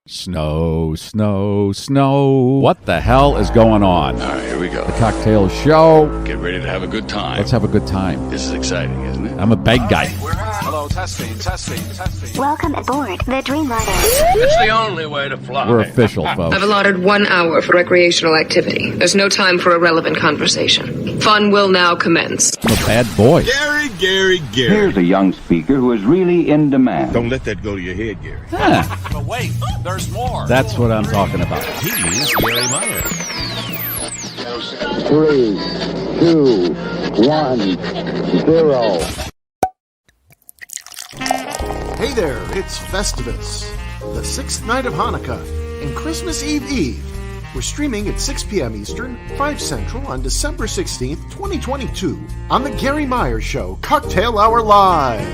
Snow, snow, snow. What the hell is going on? All right, here we go. The cocktail show. Get ready to have a good time. Let's have a good time. This is exciting, isn't it? I'm a bag guy. Hello, testing. Welcome aboard the Dreamliner. It's the only way to fly. We're official, folks. I've allotted 1 hour for recreational activity. There's no time for irrelevant conversation. Fun will now commence. I'm a bad boy. Garry. Here's a young speaker who is really in demand. Don't let that go to your head, Garry. Huh. But wait, there's more. That's what I'm talking about. He's Garry Meier. 3, 2, 1, 0. Hey there, it's Festivus, the 6th night of Hanukkah, and Christmas Eve. We're streaming at 6 p.m. Eastern, 5 Central on December 16th, 2022, on The Garry Meier Show, Cocktail Hour Live.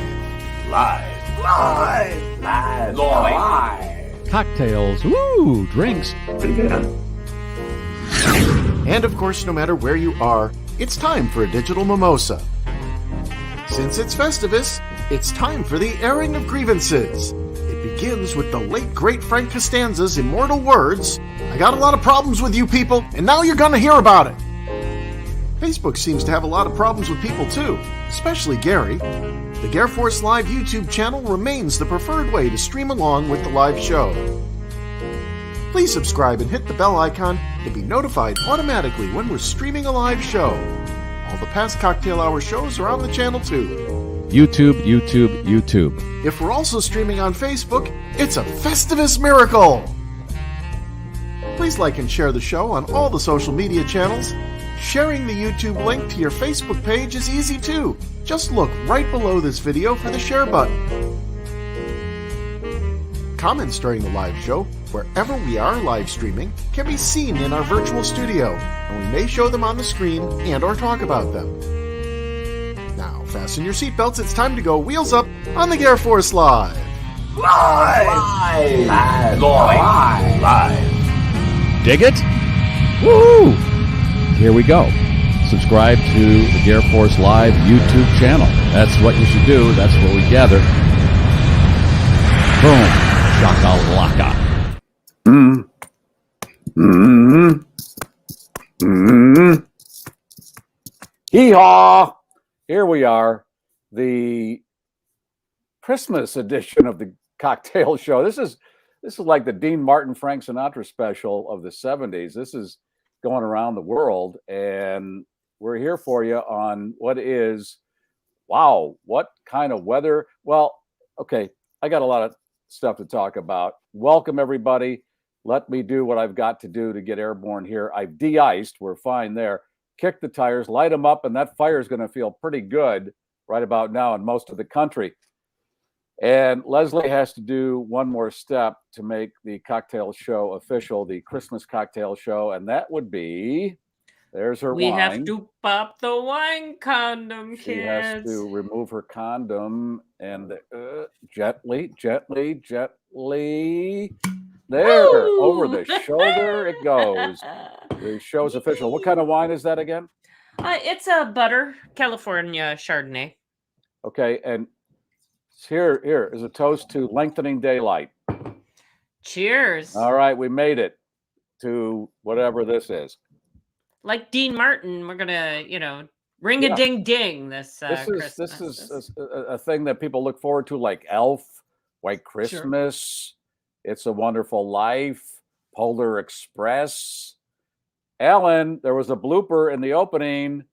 Cocktails. Woo! Drinks. And of course, no matter where you are, it's time for a digital mimosa. Since it's Festivus, it's time for the airing of grievances. It begins with the late great Frank Costanza's immortal words, "I got a lot of problems with you people, and now you're gonna hear about it." Facebook seems to have a lot of problems with people too, especially Garry. The GarrForce Live YouTube channel remains the preferred way to stream along with the live show. Please subscribe and hit the bell icon to be notified automatically when we're streaming a live show. All the past Cocktail Hour shows are on the channel too. YouTube. If we're also streaming on Facebook, it's a Festivus Miracle! Please like and share the show on all the social media channels. Sharing the YouTube link to your Facebook page is easy too. Just look right below this video for the share button. Comments during the live show, wherever we are live streaming, can be seen in our virtual studio, and we may show them on the screen and or talk about them. Now, fasten your seatbelts, it's time to go wheels up on the GarrForce Live. Dig it? Woo! Here we go. Subscribe to the GarrForce Live YouTube channel. That's what you should do. That's where we gather. Boom. Shakalaka. Hee-haw! Here we are, the Christmas edition of the Cocktail Show. This is like the Dean Martin, Frank Sinatra special of the 70s. This is going around the world, and we're here for you on what kind of weather. Well, okay, I got a lot of stuff to talk about. Welcome, everybody. Let me do what I've got to do to get airborne here. I've de-iced. We're fine there. Kick the tires, light them up, and that fire is going to feel pretty good right about now in most of the country. And Leslie has to do one more step to make the cocktail show official, the Christmas cocktail show, and that would be, there's her We wine. have to pop the wine condom, kids. She has to remove her condom and gently. There, Woo! over the shoulder it goes. The show's official. What kind of wine is that again? It's a butter California Chardonnay. Okay, and here is a toast to lengthening daylight. Cheers. All right, we made it to whatever this is. Like Dean Martin, we're gonna, ring a ding ding this Christmas. This is a thing that people look forward to, like Elf, White Christmas, It's a Wonderful Life, Polar Express. Alan, there was a blooper in the opening.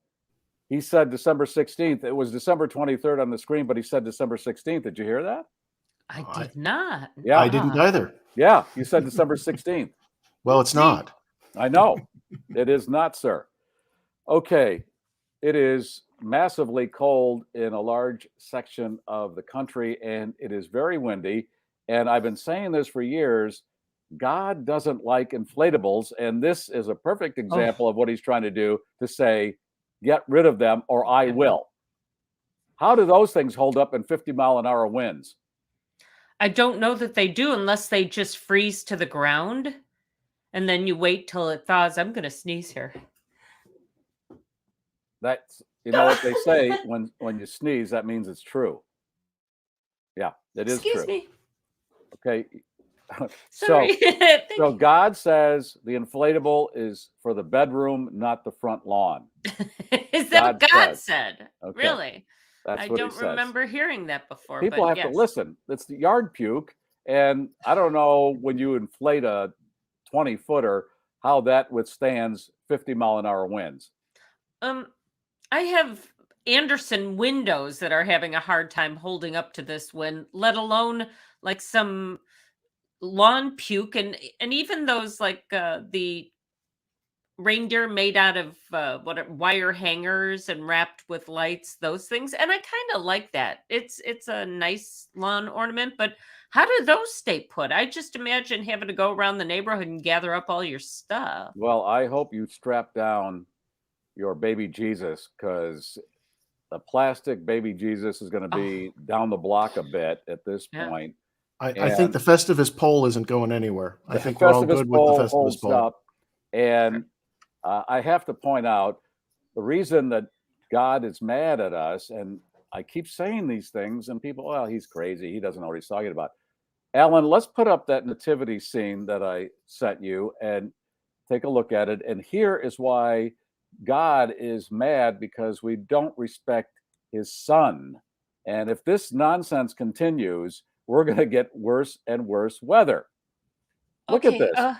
He said December 16th. It was December 23rd on the screen, but he said December 16th. Did you hear that? I did not. Yeah, I didn't either. Yeah, you said December 16th. Well, it's not. I know. It is not, sir. Okay. It is massively cold in a large section of the country, and it is very windy. And I've been saying this for years. God doesn't like inflatables, and this is a perfect example of what he's trying to do, to say, get rid of them or I will. How do those things hold up in 50-mile-an-hour winds? I don't know that they do unless they just freeze to the ground, and then you wait till it thaws. I'm going to sneeze here. That's, you know what they say, when you sneeze, that means it's true. Yeah, it is true. Excuse me. Okay. Sorry. So God says the inflatable is for the bedroom, not the front lawn. Is that what God says. said? Okay. Really? That's I what he don't says. remember hearing that before. People but have yes. to listen. It's the yard puke. And I don't know when you inflate a 20-footer, how that withstands 50-mile-an-hour winds. I have Anderson windows that are having a hard time holding up to this wind, let alone like some lawn puke and even those like the reindeer made out of wire hangers and wrapped with lights, those things. And I kind of like that. It's a nice lawn ornament, but how do those stay put? I just imagine having to go around the neighborhood and gather up all your stuff. Well, I hope you strap down your baby Jesus, because the plastic baby Jesus is going to be down the block a bit at this point. I think the Festivus pole isn't going anywhere. I think the we're all Festivus good with the Festivus holds pole. up. And I have to point out the reason that God is mad at us, and I keep saying these things, and people, well, he's crazy. He doesn't know what he's talking about. Alan, let's put up that nativity scene that I sent you and take a look at it. And here is why God is mad, because we don't respect his son. And if this nonsense continues, we're going to get worse and worse weather. Look at this.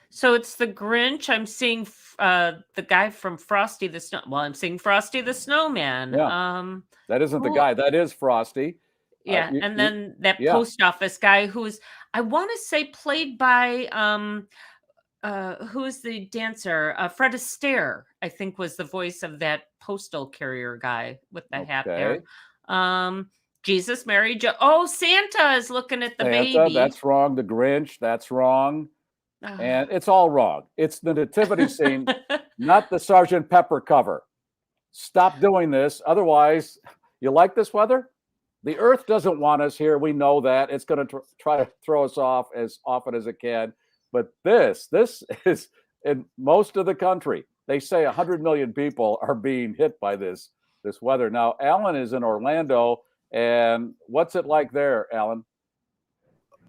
So it's the Grinch. I'm seeing the guy from Frosty the Snow. Well, I'm seeing Frosty the Snowman. Yeah. That isn't the guy. That is Frosty. Yeah, and then that post office guy who's, I want to say, played by who is the dancer? Fred Astaire, I think, was the voice of that postal carrier guy with the hat there. Jesus, Mary, oh, Santa is looking at the baby. That's wrong. The Grinch, that's wrong. And it's all wrong. It's the nativity scene, not the Sgt. Pepper cover. Stop doing this. Otherwise, you like this weather? The earth doesn't want us here. We know that. It's going to try to throw us off as often as it can. But this is in most of the country. They say 100 million people are being hit by this weather. Now, Alan is in Orlando. And what's it like there, Alan?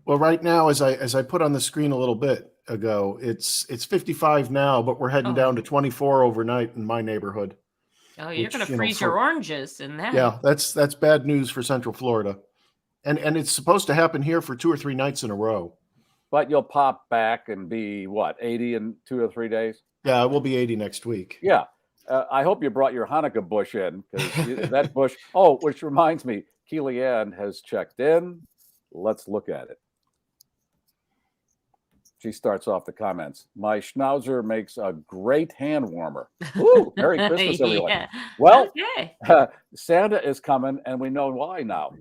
Well, right now, as I put on the screen a little bit ago, it's 55 now, but we're heading down to 24 overnight in my neighborhood. Oh, you're going to freeze your oranges in that. Yeah, that's bad news for Central Florida. And it's supposed to happen here for 2 or 3 nights in a row. But you'll pop back and be, what, 80 in 2 or 3 days? Yeah, it will be 80 next week. Yeah. I hope you brought your Hanukkah bush in, because that bush. Oh, which reminds me, Kellyanne has checked in. Let's look at it. She starts off the comments. My schnauzer makes a great hand warmer. Ooh, Merry Christmas, everyone. Yeah. Well, okay. Santa is coming, and we know why now.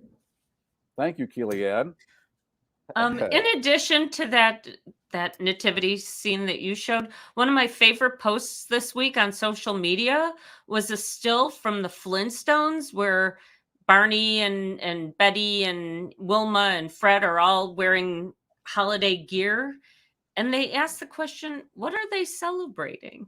Thank you, Kellyanne. In addition to that nativity scene that you showed, one of my favorite posts this week on social media was a still from the Flintstones where Barney and Betty and Wilma and Fred are all wearing holiday gear. And they asked the question, what are they celebrating?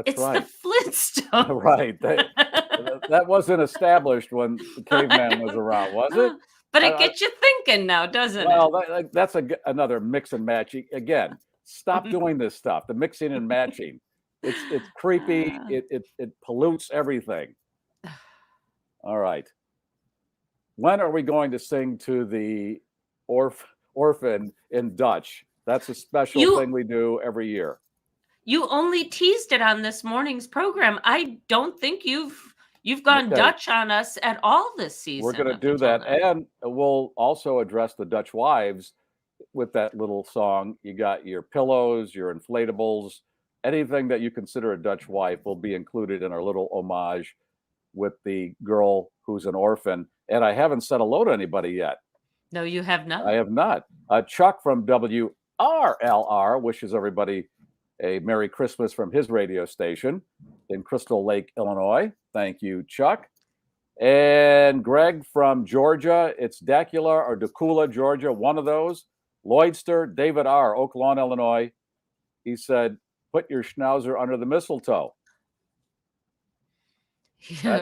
It's right. The Flintstones. Right. That wasn't established when the caveman was around, was it? But it gets you thinking now, doesn't it? Well, that's another mix and match. Again, stop doing this stuff. The mixing and matching. It's creepy. It pollutes everything. All right. When are we going to sing to the orphan in Dutch? That's a special thing we do every year. You only teased it on this morning's program. I don't think you've gone Dutch on us at all this season. We're going to do that. And we'll also address the Dutch wives with that little song. You got your pillows, your inflatables, anything that you consider a Dutch wife will be included in our little homage with the girl who's an orphan. And I haven't said hello to anybody yet. No, you have not. I have not. Chuck from WRLR wishes everybody a Merry Christmas from his radio station in Crystal Lake, Illinois. Thank you, Chuck. And Greg from Georgia. It's Dacula or Dacula, Georgia, one of those. Lloydster, David R., Oak Lawn, Illinois. He said, put your schnauzer under the mistletoe.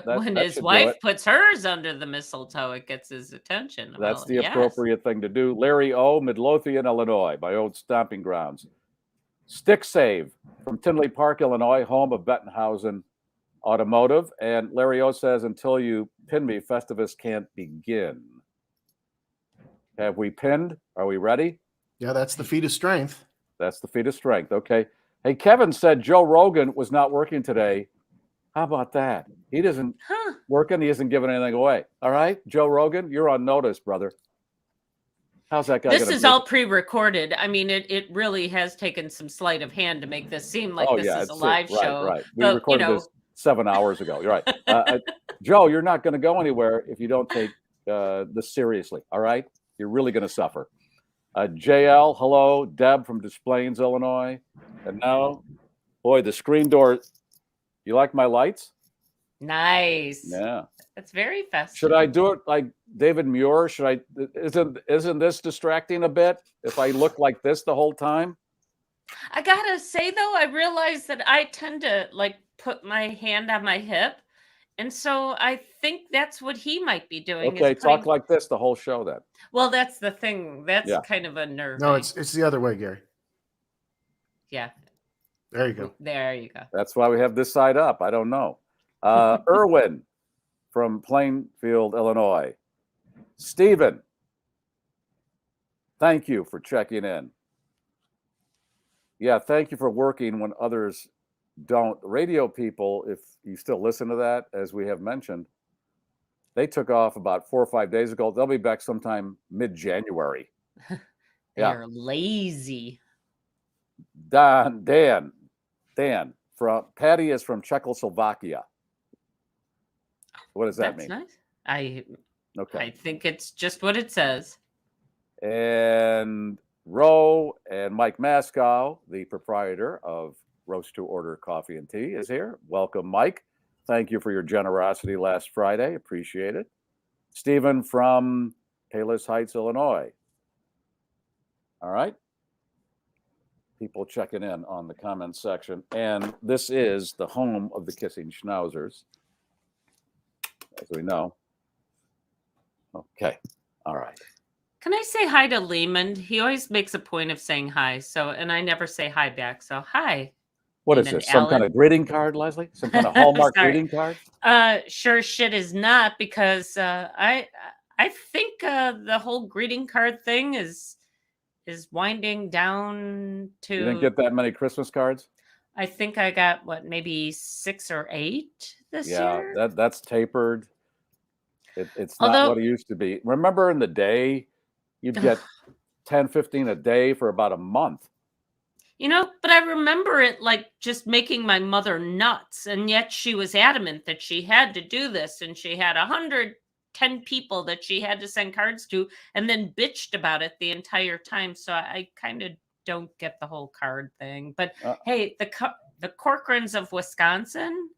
When that his should do wife it. puts hers under the mistletoe, it gets his attention. That's Well, the yes. appropriate thing to do. Larry O, Midlothian, Illinois, my old stomping grounds. Stick Save from Tinley Park, Illinois, home of Bettenhausen Automotive. And Larry O says, until you pin me, Festivus can't begin. Have we pinned? Are we ready? Yeah, that's the feat of strength. That's the feat of strength. Okay. Hey, Kevin said Joe Rogan was not working today. How about that? He doesn't working. He isn't giving anything away. All right, Joe Rogan, you're on notice, brother. How's that guy? This is all pre-recorded. I mean, it really has taken some sleight of hand to make this seem like this is a live show. Right. We recorded this 7 hours ago. You're right. Joe, you're not going to go anywhere if you don't take this seriously. All right, you're really going to suffer. JL, hello. Deb from Des Plaines, Illinois. And now, boy, the screen door. You like my lights? Nice. Yeah. That's very festive. Should I do it like David Muir? Should I? Isn't this distracting a bit if I look like this the whole time? I gotta say though, I realize that I tend to like put my hand on my hip, and so I think that's what he might be doing. Okay, talk like this the whole show then. Well, that's the thing. That's kind of a nerve. No, it's the other way, Gary. Yeah. There you go. There you go. That's why we have this side up. I don't know. Irwin from Plainfield, Illinois. Stephen, thank you for checking in. Yeah, thank you for working when others don't. Radio people, if you still listen to that, as we have mentioned, they took off about 4 or 5 days ago. They'll be back sometime mid-January. They're lazy. Dan from Patty is from Czechoslovakia. What does that mean? Nice. I Okay. I think it's just what it says. And Roe and Mike Mascow, the proprietor of Roast to Order Coffee and Tea, is here. Welcome, Mike. Thank you for your generosity last Friday. Appreciate it. Stephen from Palos Heights, Illinois. All right. People checking in on the comments section. And this is the home of the Kissing Schnauzers, as we know. Okay. All right. Can I say hi to Lehman? He always makes a point of saying hi. So, and I never say hi back. So, hi. What is this? Some kind of greeting card, Leslie? Some kind of Hallmark greeting card? Sure shit is not, because I think the whole greeting card thing is winding down to. You didn't get that many Christmas cards? I think I got maybe 6 or 8 this year. Yeah, that's tapered. It's not what it used to be. Remember in the day, you'd get 10, 15 a day for about a month. But I remember it like just making my mother nuts. And yet she was adamant that she had to do this. And she had 110 people that she had to send cards to, and then bitched about it the entire time. So I kind of don't get the whole card thing. But hey, the Corcorans of Wisconsin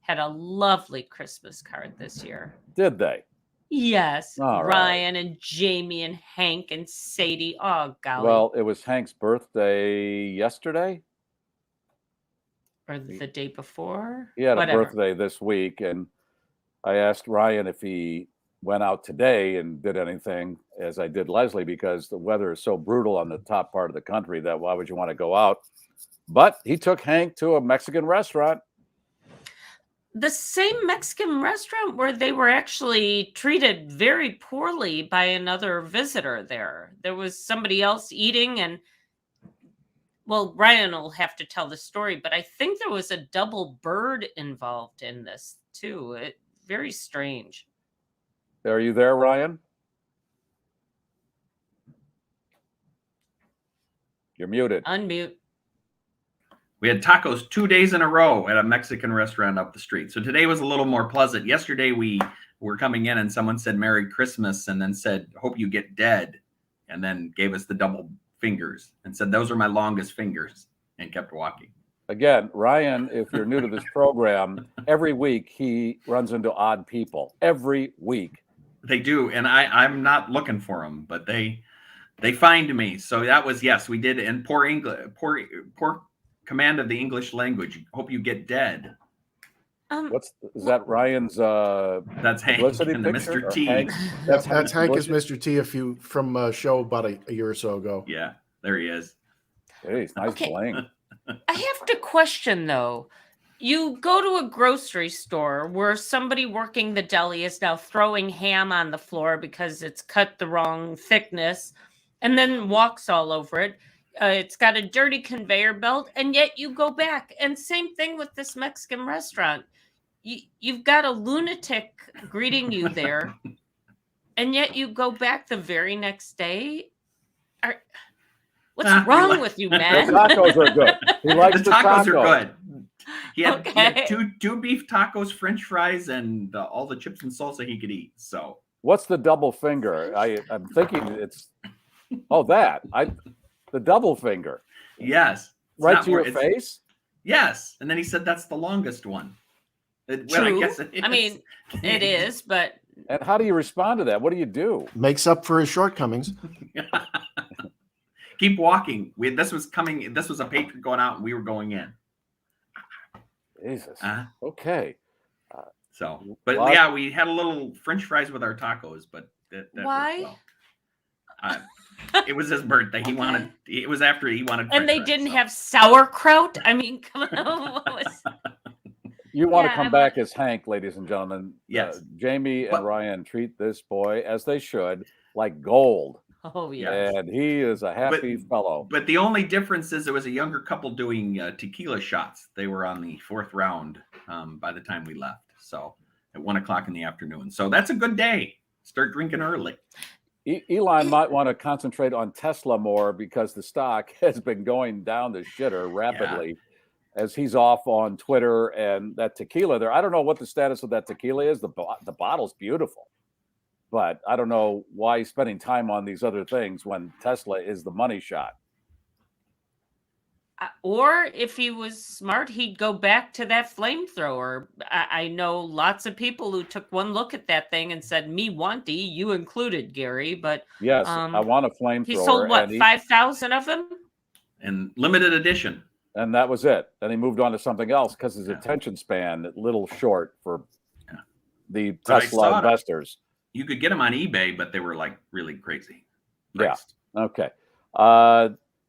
had a lovely Christmas card this year. Did they? Yes. All Ryan and Jamie and Hank and Sadie. Oh, golly. Well, it was Hank's birthday yesterday. Or the day before? He had a birthday this week, and I asked Ryan if he went out today and did anything, as I did Leslie, because the weather is so brutal on the top part of the country that why would you want to go out? But he took Hank to a Mexican restaurant. The same Mexican restaurant where they were actually treated very poorly by another visitor there. There was somebody else eating, and well, Ryan will have to tell the story, but I think there was a double bird involved in this too. Very strange. Are you there, Ryan? You're muted. Unmute. We had tacos 2 days in a row at a Mexican restaurant up the street. So today was a little more pleasant. Yesterday we were coming in and someone said Merry Christmas and then said, hope you get dead. And then gave us the double fingers and said, those are my longest fingers, and kept walking. Again, Ryan, if you're new to this program, every week he runs into odd people. Every week. They do. And I'm not looking for them, but they find me. So that was, yes, we did. And poor command of the English language. Hope you get dead. Is that Ryan's That's Hank publicity and the picture, Mr. or T. Hank? That's Hank as publicity? Mr. T from a show about a year or so ago. Yeah, there he is. Jeez, nice Okay. bling. I have to question though. You go to a grocery store where somebody working the deli is now throwing ham on the floor because it's cut the wrong thickness and then walks all over it. It's got a dirty conveyor belt, and yet you go back. And same thing with this Mexican restaurant. You've got a lunatic greeting you there, and yet you go back the very next day. What's wrong with you, The man? tacos are good. He likes The the tacos tacos. are good. He had Okay. two beef tacos, French fries, and all the chips and salsa he could eat. So What's the double finger? I'm thinking it's the double finger. yes, it's Right not to your it's- face? Yes, and then he said that's the longest one. Well, True. I guess it is. I mean, it is, but And how do you respond to that? What do you do? Makes up for his shortcomings. Keep walking. This was a patron going out, and we were going in. Jesus. Uh, Okay. So, but Lot- yeah, we had a little French fries with our tacos, but that Why? worked well. It was his birthday. It was after he wanted. and French they fries, didn't so. have sauerkraut. I mean, come on. What was- You want Yeah, to come I'm back as Hank, ladies and gentlemen. Yes. Jamie and But- Ryan treat this boy, as they should, like gold. Oh yeah. And he is a happy fellow. But the only difference is there was a younger couple doing tequila shots. They were on the 4th round by the time we left. So at 1:00 in the afternoon. So that's a good day. Start drinking early. Elon might want to concentrate on Tesla more because the stock has been going down the shitter rapidly as he's off on Twitter, and that tequila there. I don't know what the status of that tequila is. The bottle's beautiful, but I don't know why he's spending time on these other things when Tesla is the money shot. Or if he was smart, he'd go back to that flamethrower. I know lots of people who took one look at that thing and said, "Me wanty," you included, Gary. But Yes, I want a flamethrower. he sold what, and 5,000 of them? And limited edition. and that was it. Then he moved on to something else because his attention span a little short for the But I Tesla saw it. investors. You could get them on eBay, but they were like really crazy. Yeah. priced. Okay.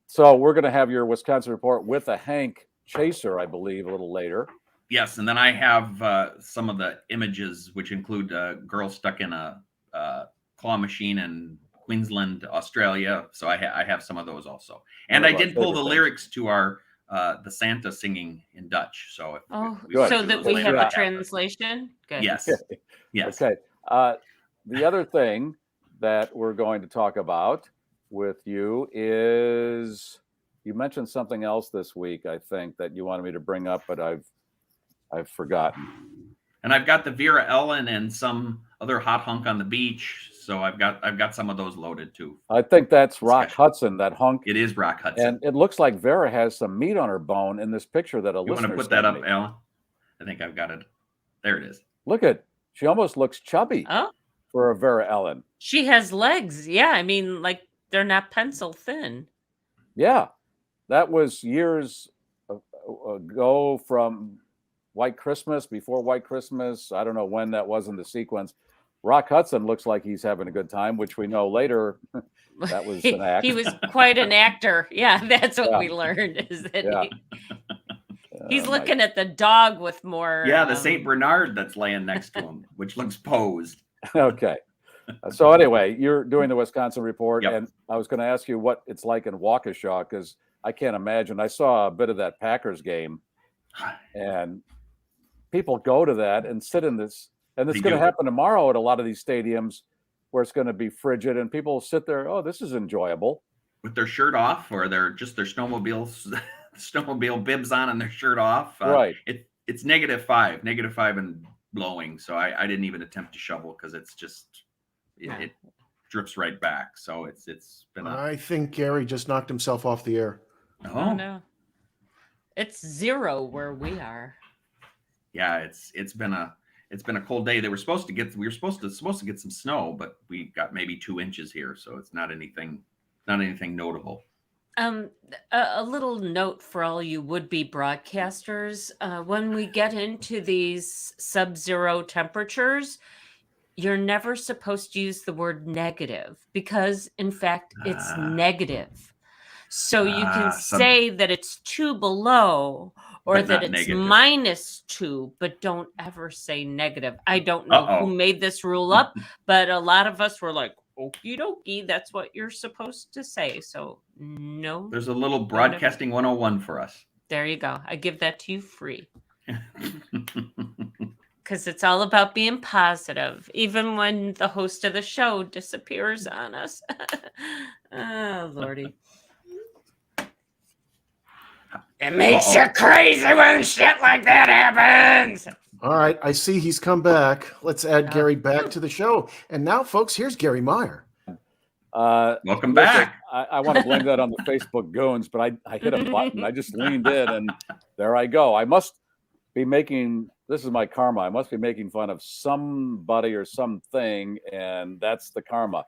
So we're going to have your Wisconsin report with a Hank chaser, I believe, a little later. Yes, and then I have some of the images, which include a girl stuck in a claw machine in Queensland, Australia. So I have some of those also. And One I of our did pull the favorite things. lyrics to our the Santa singing in Dutch. So if we Good. So that we later, have I a that. translation? Good. Yes. Yes. Okay. The other thing that we're going to talk about with you is you mentioned something else this week, I think, that you wanted me to bring up, but I've forgotten. And I've got the Vera Ellen and some other hot hunk on the beach. So I've got some of those loaded too. I think that's Rock Hudson, that hunk. It is Rock Hudson. And it looks like Vera has some meat on her bone in this picture that a You want listener to put sent that up, me. Alan? I think I've got it. There it is. Look at, she almost looks chubby Oh, for a Vera Ellen. she has legs. Yeah, I mean, like they're not pencil thin. Yeah, that was years ago from White Christmas, before White Christmas. I don't know when that was in the sequence. Rock Hudson looks like he's having a good time, which we know later that was an act. He was quite an actor. Yeah, that's what Yeah. we learned is that Yeah. he's my- looking at the dog with more. Yeah, the Saint Bernard that's laying next to him, which looks posed. Okay. So anyway, you're doing the Wisconsin report, Yep. and I was going to ask you what it's like in Waukesha, because I can't imagine. I saw a bit of that Packers game, and people go to that and sit in this, and it's They going to do. happen tomorrow at a lot of these stadiums where it's going to be frigid, and people sit there. Oh, this is enjoyable. With their shirt off, or their snowmobiles, snowmobile bibs on, and their shirt off. Right. It's -5 and blowing. So I didn't even attempt to shovel because it's just it drips right back. So it's been a I think Garry just knocked himself off the air. Oh no, it's 0 where we are. Yeah, it's been a cold day. We were supposed to get some snow, but we got maybe 2 inches here, so it's not anything notable. A little note for all you would-be broadcasters. When we get into these sub-zero temperatures, you're never supposed to use the word negative because, in fact, it's negative. So you can say that it's 2 below or But that not it's negative. -2, but don't ever say negative. I don't know who made this rule up, but a lot of us were like, okie dokie, that's what you're supposed to say. So no. There's a little broadcasting 101 for us. There you go. I give that to you free. Because it's all about being positive, even when the host of the show disappears on us. Oh, Lordy. It makes you crazy when shit like that happens. All right, I see he's come back. Let's add Garry back to the show. And now, folks, here's Garry Meier. Welcome back. I want to blame that on the Facebook goons, but I hit a button. I just leaned in, and there I go. I must be making, this is my karma. I must be making fun of somebody or something, and that's the karma.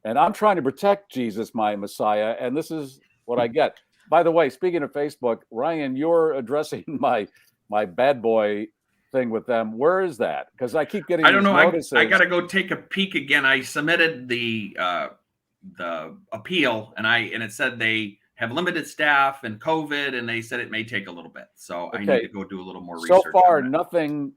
And I'm trying to protect Jesus, my Messiah, and this is what I get. By the way, speaking of Facebook, Ryan, you're addressing my bad boy thing with them. Where is that? Because I keep getting notices. I got to go take a peek again. I submitted the appeal, and it said they have limited staff and COVID, and they said it may take a little bit. So I need to go do a little more research. So far, nothing.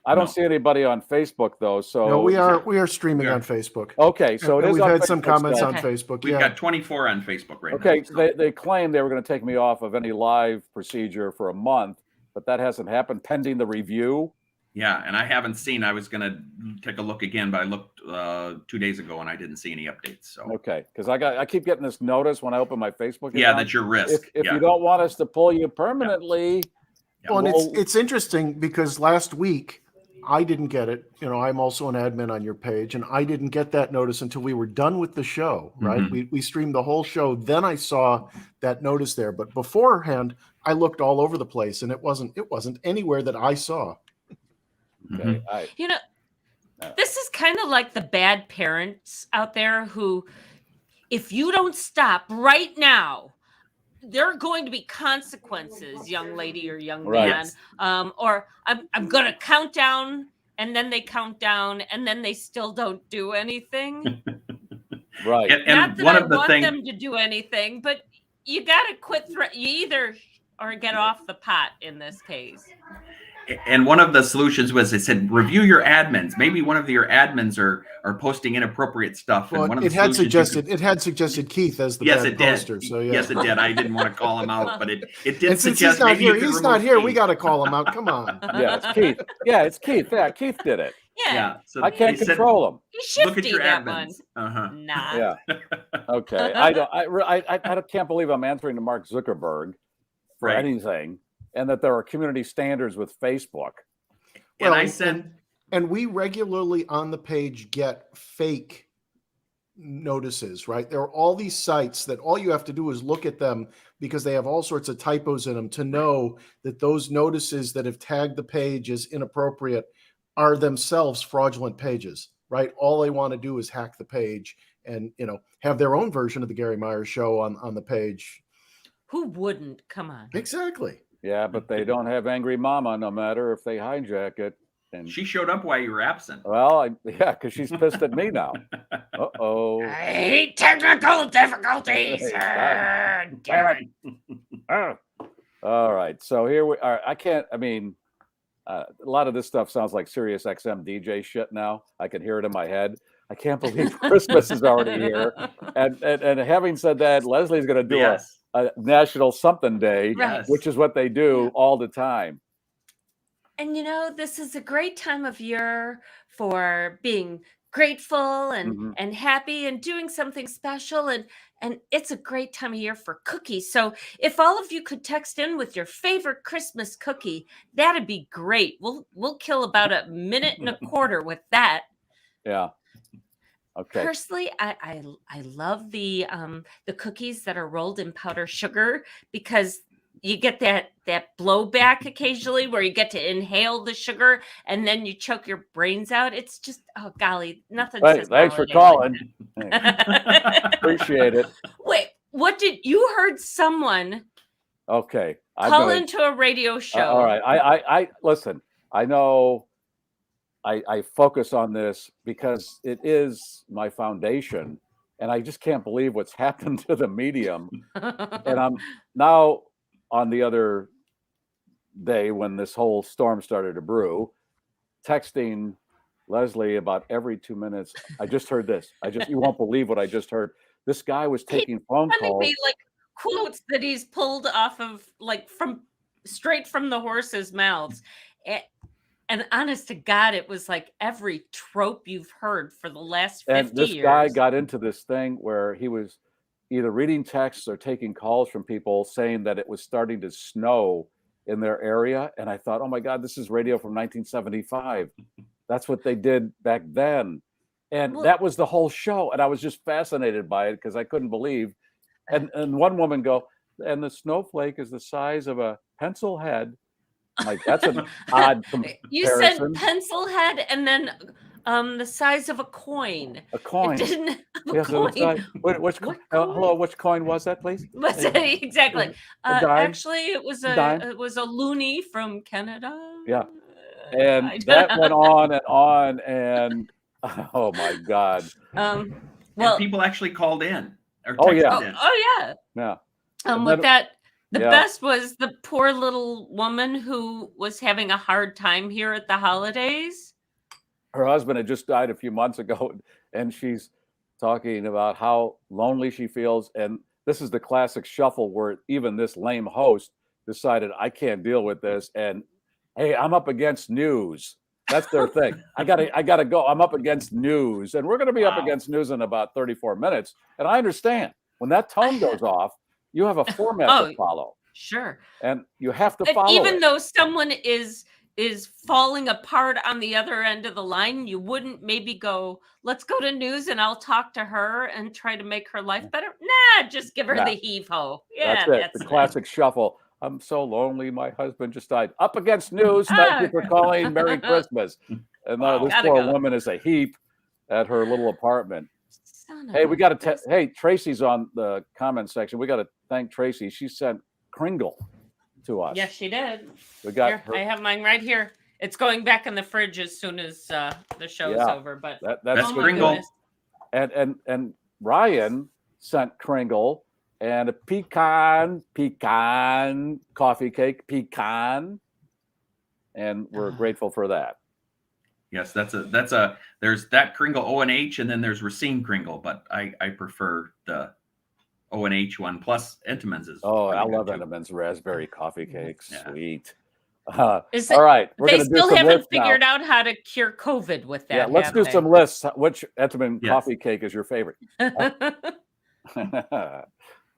I don't see anybody on Facebook though. So no, we are streaming on Facebook. Okay, so it is. We've had some Facebook comments on Facebook. We've got 24 on Facebook right now. Okay, they claimed they were going to take me off of any live procedure for a month, but that hasn't happened pending the review. Yeah, and I haven't seen. I was going to take a look again, but I looked 2 days ago and I didn't see any updates. So okay, because I keep getting this notice when I open my Facebook account. Yeah, that's your risk. If you don't want us to pull you permanently. Yeah. Well, and it's interesting because last week I didn't get it. You know, I'm also an admin on your page, and I didn't get that notice until we were done with the show. Right? Mm-hmm. We streamed the whole show. Then I saw that notice there, but beforehand I looked all over the place, and it wasn't anywhere that I saw. Okay. This is kind of like the bad parents out there who, if you don't stop right now, there are going to be consequences, young lady or young man. Or I'm going to count down, and then they count down, and then they still don't do anything. Right. And not that one I of the want things them to do anything, but you got to quit. You either or get off the pot in this case. And one of the solutions was it said review your admins. Maybe one of your admins are posting inappropriate stuff. Well, and one of it had suggested Keith as the bad poster. So yeah. Yes, it did. I didn't want to call him out, but it did and suggest since he's not here. Keith. We got to call him out. Come on. Yeah, it's Keith. Yeah, it's Keith. Yeah, Keith did it. Yeah. So I can't control him. He's shifty, look at your that admins. one. Nah. Yeah. Okay. I can't believe I'm answering to Mark Zuckerberg for anything, and that there are community standards with Facebook. Well, and I said, and we regularly on the page get fake notices, right? There are all these sites that all you have to do is look at them because they have all sorts of typos in them to know that those notices that have tagged the page as inappropriate are themselves fraudulent pages, right? All they want to do is hack the page and, have their own version of the Garry Meier show on the page. Who wouldn't? Come on. Exactly. Yeah, but they don't have Angry Mama, no matter if they hijack it. And she showed up while you were absent. Well, because she's pissed at me now. Uh-oh. I hate technical difficulties. Damn it. All right. So here we are. A lot of this stuff sounds like Sirius XM DJ shit now. I can hear it in my head. I can't believe Christmas is already here. And having said that, Leslie's going to do a National Something Day, which is what they do all the time. And this is a great time of year for being grateful and happy and doing something special. And it's a great time of year for cookies. So if all of you could text in with your favorite Christmas cookie, that'd be great. We'll kill about a minute and a quarter with that. Yeah. Okay. Personally, I love the cookies that are rolled in powdered sugar because you get that blowback occasionally where you get to inhale the sugar and then you choke your brains out. It's just, nothing. Hey, thanks for calling. Appreciate it. what did you heard someone Okay. call into a radio show? All right. I listen. I know I focus on this because it is my foundation, and I just can't believe what's happened to the medium. And I'm now on the other day when this whole storm started to brew, texting Leslie about every 2 minutes. I just heard this. You won't believe what I just heard. This guy was taking phone Sending calls. me like quotes that he's pulled off of straight from the horse's mouths. And honest to God, it was like every trope you've heard for the last 50 And this years. guy got into this thing where he was either reading texts or taking calls from people saying that it was starting to snow in their area. And I thought, oh my God, this is radio from 1975. That's what they did back then. And that was the whole show. And I was just fascinated by it because I couldn't believe. And one woman go, and the snowflake is the size of a pencil head. I'm like, that's an odd comparison. You said pencil head and then the size of a coin. A coin. It didn't Yes, coin. Which coin? Hello, which coin was that, please? Exactly. A dime? Actually, it was a loonie from Canada. Yeah. And that went on, and oh my God. Well, and people actually called in. Or oh yeah. in. Oh yeah. Yeah. With that, the best was the poor little woman who was having a hard time here at the holidays. Her husband had just died a few months ago, and she's talking about how lonely she feels. And this is the classic shuffle where even this lame host decided, I can't deal with this. And hey, I'm up against news. That's their thing. I gotta go. I'm up against news, and we're gonna be up against news in about 34 minutes. And I understand when that tone goes off, you have a format to follow. Sure. And you have to follow. Even though someone is falling apart on the other end of the line, you wouldn't maybe go, let's go to news and I'll talk to her and try to make her life better. Nah, just give her the heave-ho. Yeah, that's the classic shuffle. I'm so lonely. My husband just died. Up against news. Thank you for calling. Merry Christmas. And this poor woman is a heap at her little apartment. Hey, we got to. Hey, Tracy's on the comment section. We got to thank Tracy. She sent Kringle to us. Yes, she did. We got. Here, I have mine right here. It's going back in the fridge as soon as the show's over. But that's Kringle. And Ryan sent Kringle and a pecan coffee cake, and we're grateful for that. Yes, there's that Kringle O&H, and then there's Racine Kringle, but I prefer the O&H one plus Entenmann's. Oh, I love Entenmann's raspberry coffee cake. Yeah. Sweet. All right, we're they still haven't figured out how to cure COVID with that. Yeah, let's do some lists. Which Entenmann coffee cake is your favorite?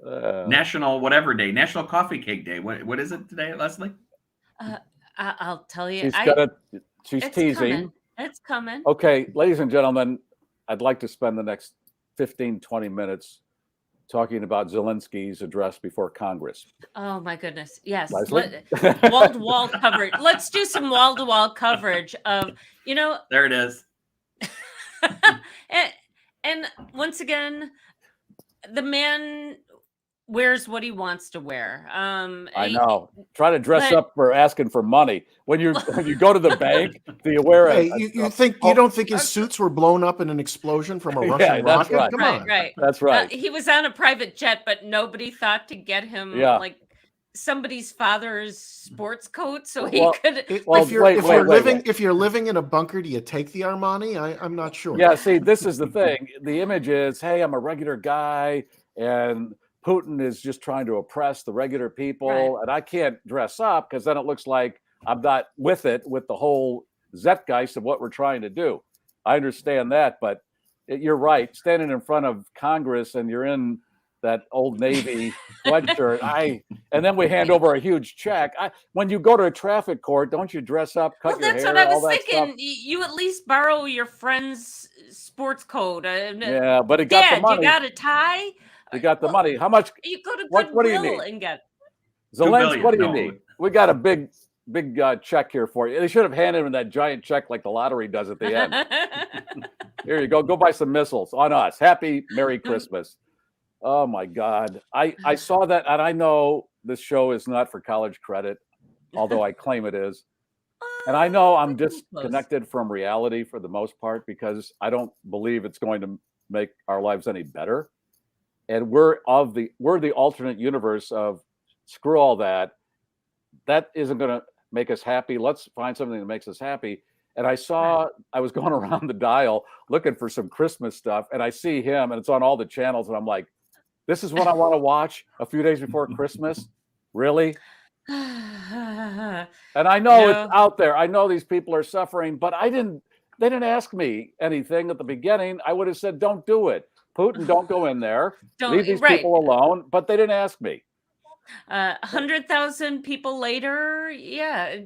National whatever day, National Coffee Cake Day. What is it today, Leslie? I'll tell you. She's teasing. It's coming. Okay, ladies and gentlemen, I'd like to spend the next 15, 20 minutes talking about Zelensky's address before Congress. Oh my goodness. Yes. Wall-to-wall coverage. Let's do some wall-to-wall coverage of, There it is. and once again, the man wears what he wants to wear. I know. Try to dress up for asking for money. When you go to the bank, do you wear it? You don't think his suits were blown up in an explosion from a Russian rocket? Right. Come on. Right. That's right. He was on a private jet, but nobody thought to get him like somebody's father's sports coat so he could. If you're living in a bunker, do you take the Armani? I'm not sure. Yeah. See, this is the thing. The image is, hey, I'm a regular guy, and Putin is just trying to oppress the regular people, and I can't dress up because then it looks like I'm not with the whole zeitgeist of what we're trying to do. I understand that, but you're right. Standing in front of Congress and you're in that Old Navy sweatshirt, and then we hand over a huge check. When you go to a traffic court, don't you dress up, cut your hair? That's what I was thinking. You at least borrow your friend's sports coat. Yeah, but it got the money. You got a tie. You got the money. How much? You go to what do you need? And get Zelensky, what do you need? We got a big check here for you. They should have handed him that giant check like the lottery does at the end. Here you go. Go buy some missiles on us. Happy Merry Christmas. Oh my God. I saw that, and I know this show is not for college credit, although I claim it is. And I know I'm disconnected from reality for the most part because I don't believe it's going to make our lives any better. And we're the alternate universe of screw all that. That isn't going to make us happy. Let's find something that makes us happy. And I was going around the dial looking for some Christmas stuff, and I see him, and it's on all the channels, and I'm like, this is what I want to watch a few days before Christmas? Really? And I know it's out there. I know these people are suffering, but they didn't ask me anything at the beginning. I would have said, don't do it. Putin, don't go in there. Leave these people alone. But they didn't ask me. 100,000 people later. Yeah.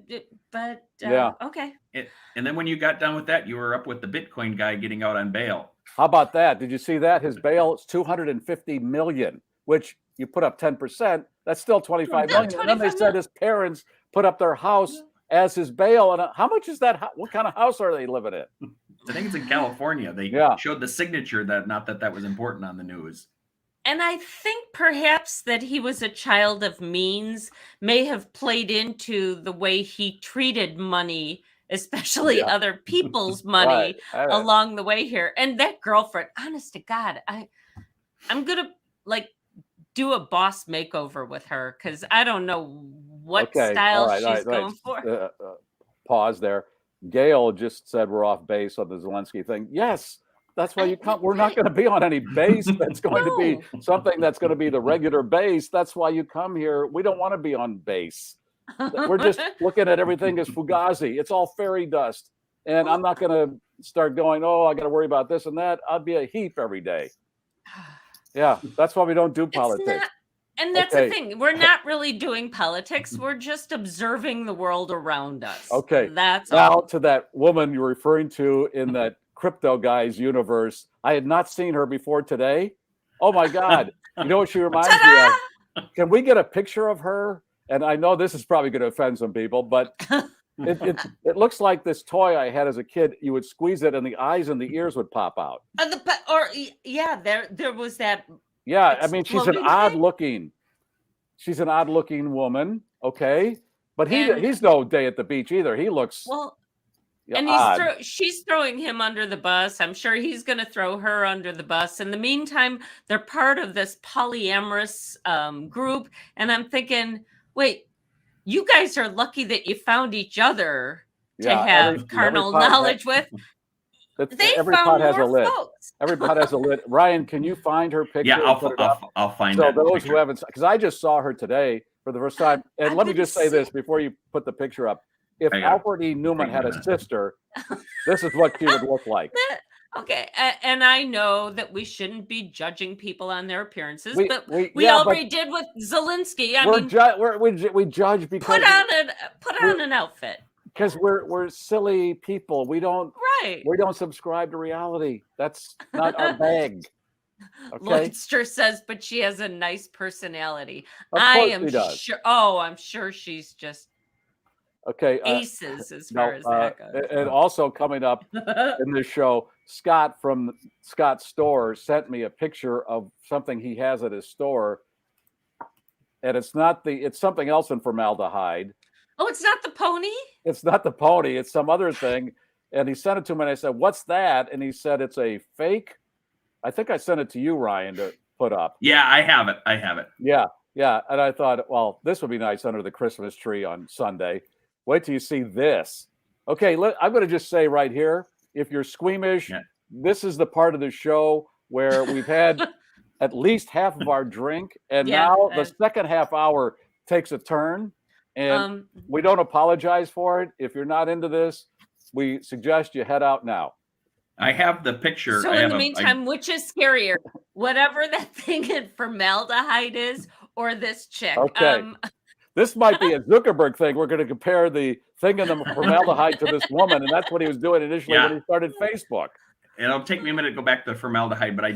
Okay. And then when you got done with that, you were up with the Bitcoin guy getting out on bail. How about that? Did you see that? His bail is $250 million, which you put up 10%. That's still $25 million. And then they said his parents put up their house as his bail. And how much is that? What kind of house are they living in? I think it's in California. They showed the signature not that was important on the news. And I think perhaps that he was a child of means may have played into the way he treated money, especially other people's money along the way here. And that girlfriend, honest to God, I'm going to do a boss makeover with her because I don't know what style she's going for. Pause there. Gail just said we're off base on the Zelensky thing. Yes. That's why you come. We're not going to be on any base that's going to be something that's going to be the regular base. That's why you come here. We don't want to be on base. We're just looking at everything as fugazi. It's all fairy dust. And I'm not going to start going, I got to worry about this and that. I'll be a heap every day. Yeah, that's why we don't do politics. And that's the thing. We're not really doing politics. We're just observing the world around us. Okay. That's now all. To that woman you're referring to in that crypto guy's universe. I had not seen her before today. Oh my God. You know what she reminds me of? Can we get a picture of her? And I know this is probably going to offend some people, but it looks like this toy I had as a kid. You would squeeze it and the eyes and the ears would pop out. There was that. Yeah. I mean, she's an odd looking woman. Okay. But he's no day at the beach either. He looks and she's throwing him under the bus. I'm sure he's going to throw her under the bus. In the meantime, they're part of this polyamorous group. And I'm thinking, wait, you guys are lucky that you found each other to have carnal knowledge with. Every pot has a lid. Every pot has a lid. Ryan, can you find her picture? Yeah, I'll find it. So those who haven't, because I just saw her today for the first time. And let me just say this before you put the picture up. If Albert E. Newman had a sister, this is what she would look like. Okay, and I know that we shouldn't be judging people on their appearances, but we already did with Zelensky. We judge because put on an outfit because we're silly people. We don't subscribe to reality. That's not our bag. Okay? Lloydster says, but she has a nice personality. She does. Sure. Oh, I'm sure she's just. Okay. Aces as far as that goes. And also coming up in this show, Scott from Scott's store sent me a picture of something he has at his store. And it's something else in formaldehyde. Oh, it's not the pony? It's not the pony. It's some other thing. And he sent it to me and I said, what's that? And he said, it's a fake. I think I sent it to you, Ryan, to put up. Yeah, I have it. Yeah. And I thought, well, this would be nice under the Christmas tree on Sunday. Wait till you see this. Okay, I'm going to just say right here, if you're squeamish, this is the part of the show where we've had at least half of our drink, and now the second half hour takes a turn, and we don't apologize for it. If you're not into this, we suggest you head out now. I have the picture. So in the meantime, which is scarier, whatever that thing in formaldehyde is, or this chick? Okay. This might be a Zuckerberg thing. We're going to compare the thing in the formaldehyde to this woman, and that's what he was doing initially when he started Facebook. It'll take me a minute to go back to the formaldehyde, but I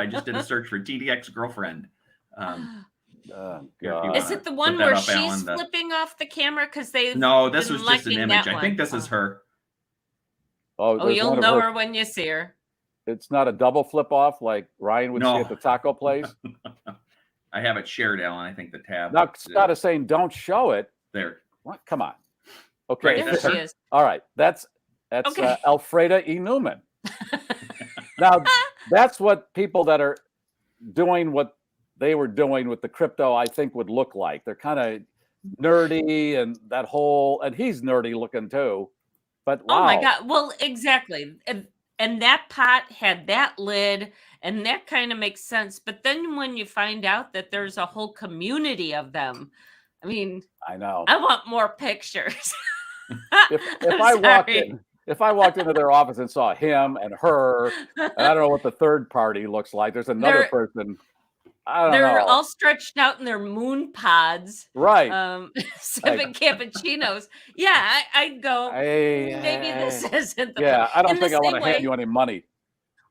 just did a search for TDX girlfriend. Is it the one where she's flipping off the camera because they? No, this was just an image. I think this is her. Oh, you'll know her when you see her. it's not a double flip off like Ryan would see No. at the taco place. I have it shared, Alan. I think the tab. Now Scott is saying don't show it. There. What? Come on. Okay. There she is. All right. That's Okay. Alfreda E. Newman. Now that's what people that are doing what they were doing with the crypto, I think, would look like. They're kind of nerdy and that whole, and he's nerdy looking too. But wow. Oh my God. Well, exactly. And that pot had that lid, and that kind of makes sense. But then when you find out that there's a whole community of them, I mean, I know. I want more pictures. If I walked into their office and saw him and her, and I don't know what the third party looks like. There's another person. I don't know. They're all stretched out in their moon pods. Right. Sipping cappuccinos. Yeah, I'd go, maybe this isn't the Yeah, I don't in think the I want to same way- hand you any money.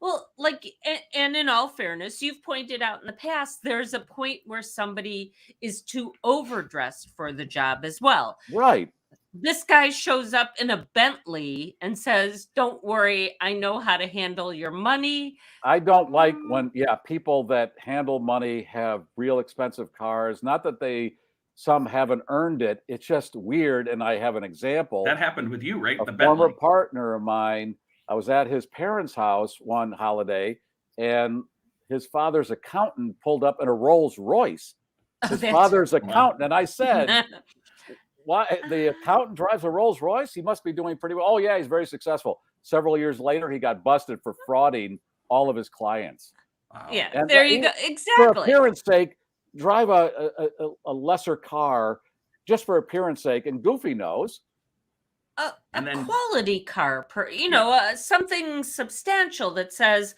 Well, like, and in all fairness, you've pointed out in the past, there's a point where somebody is too overdressed for the job as well. Right. This guy shows up in a Bentley and says, "Don't worry, I know how to handle your money." I don't like when, people that handle money have real expensive cars. Not that some haven't earned it. It's just weird. And I have an example. That happened with you, right? A The former Bentley. partner of mine, I was at his parents' house one holiday, and his father's accountant pulled up in a Rolls Royce. His father's accountant. And I said, why the accountant drives a Rolls Royce? He must be doing pretty well. Oh, yeah, he's very successful. Several years later, he got busted for frauding all of his clients. Wow. Yeah, And there you go. For Exactly. appearance sake, drive a lesser car just for appearance sake, and Goofy knows. A quality car, something substantial that says,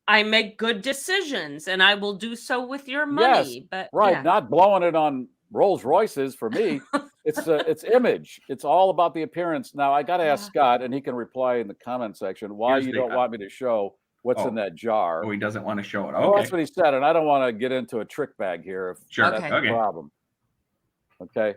"I make good decisions and I will do so with your money." Yes, But right, yeah. not blowing it on Rolls Royces for me. It's image. It's all about the appearance. Now I got to ask Scott, and he can reply in the comment section why Here's you the- don't want me to show what's in that jar. Oh, he doesn't want to show it. Well, Okay. that's what he said, and I don't want to get into a trick bag here. If Sure. that's Okay. the problem. Okay.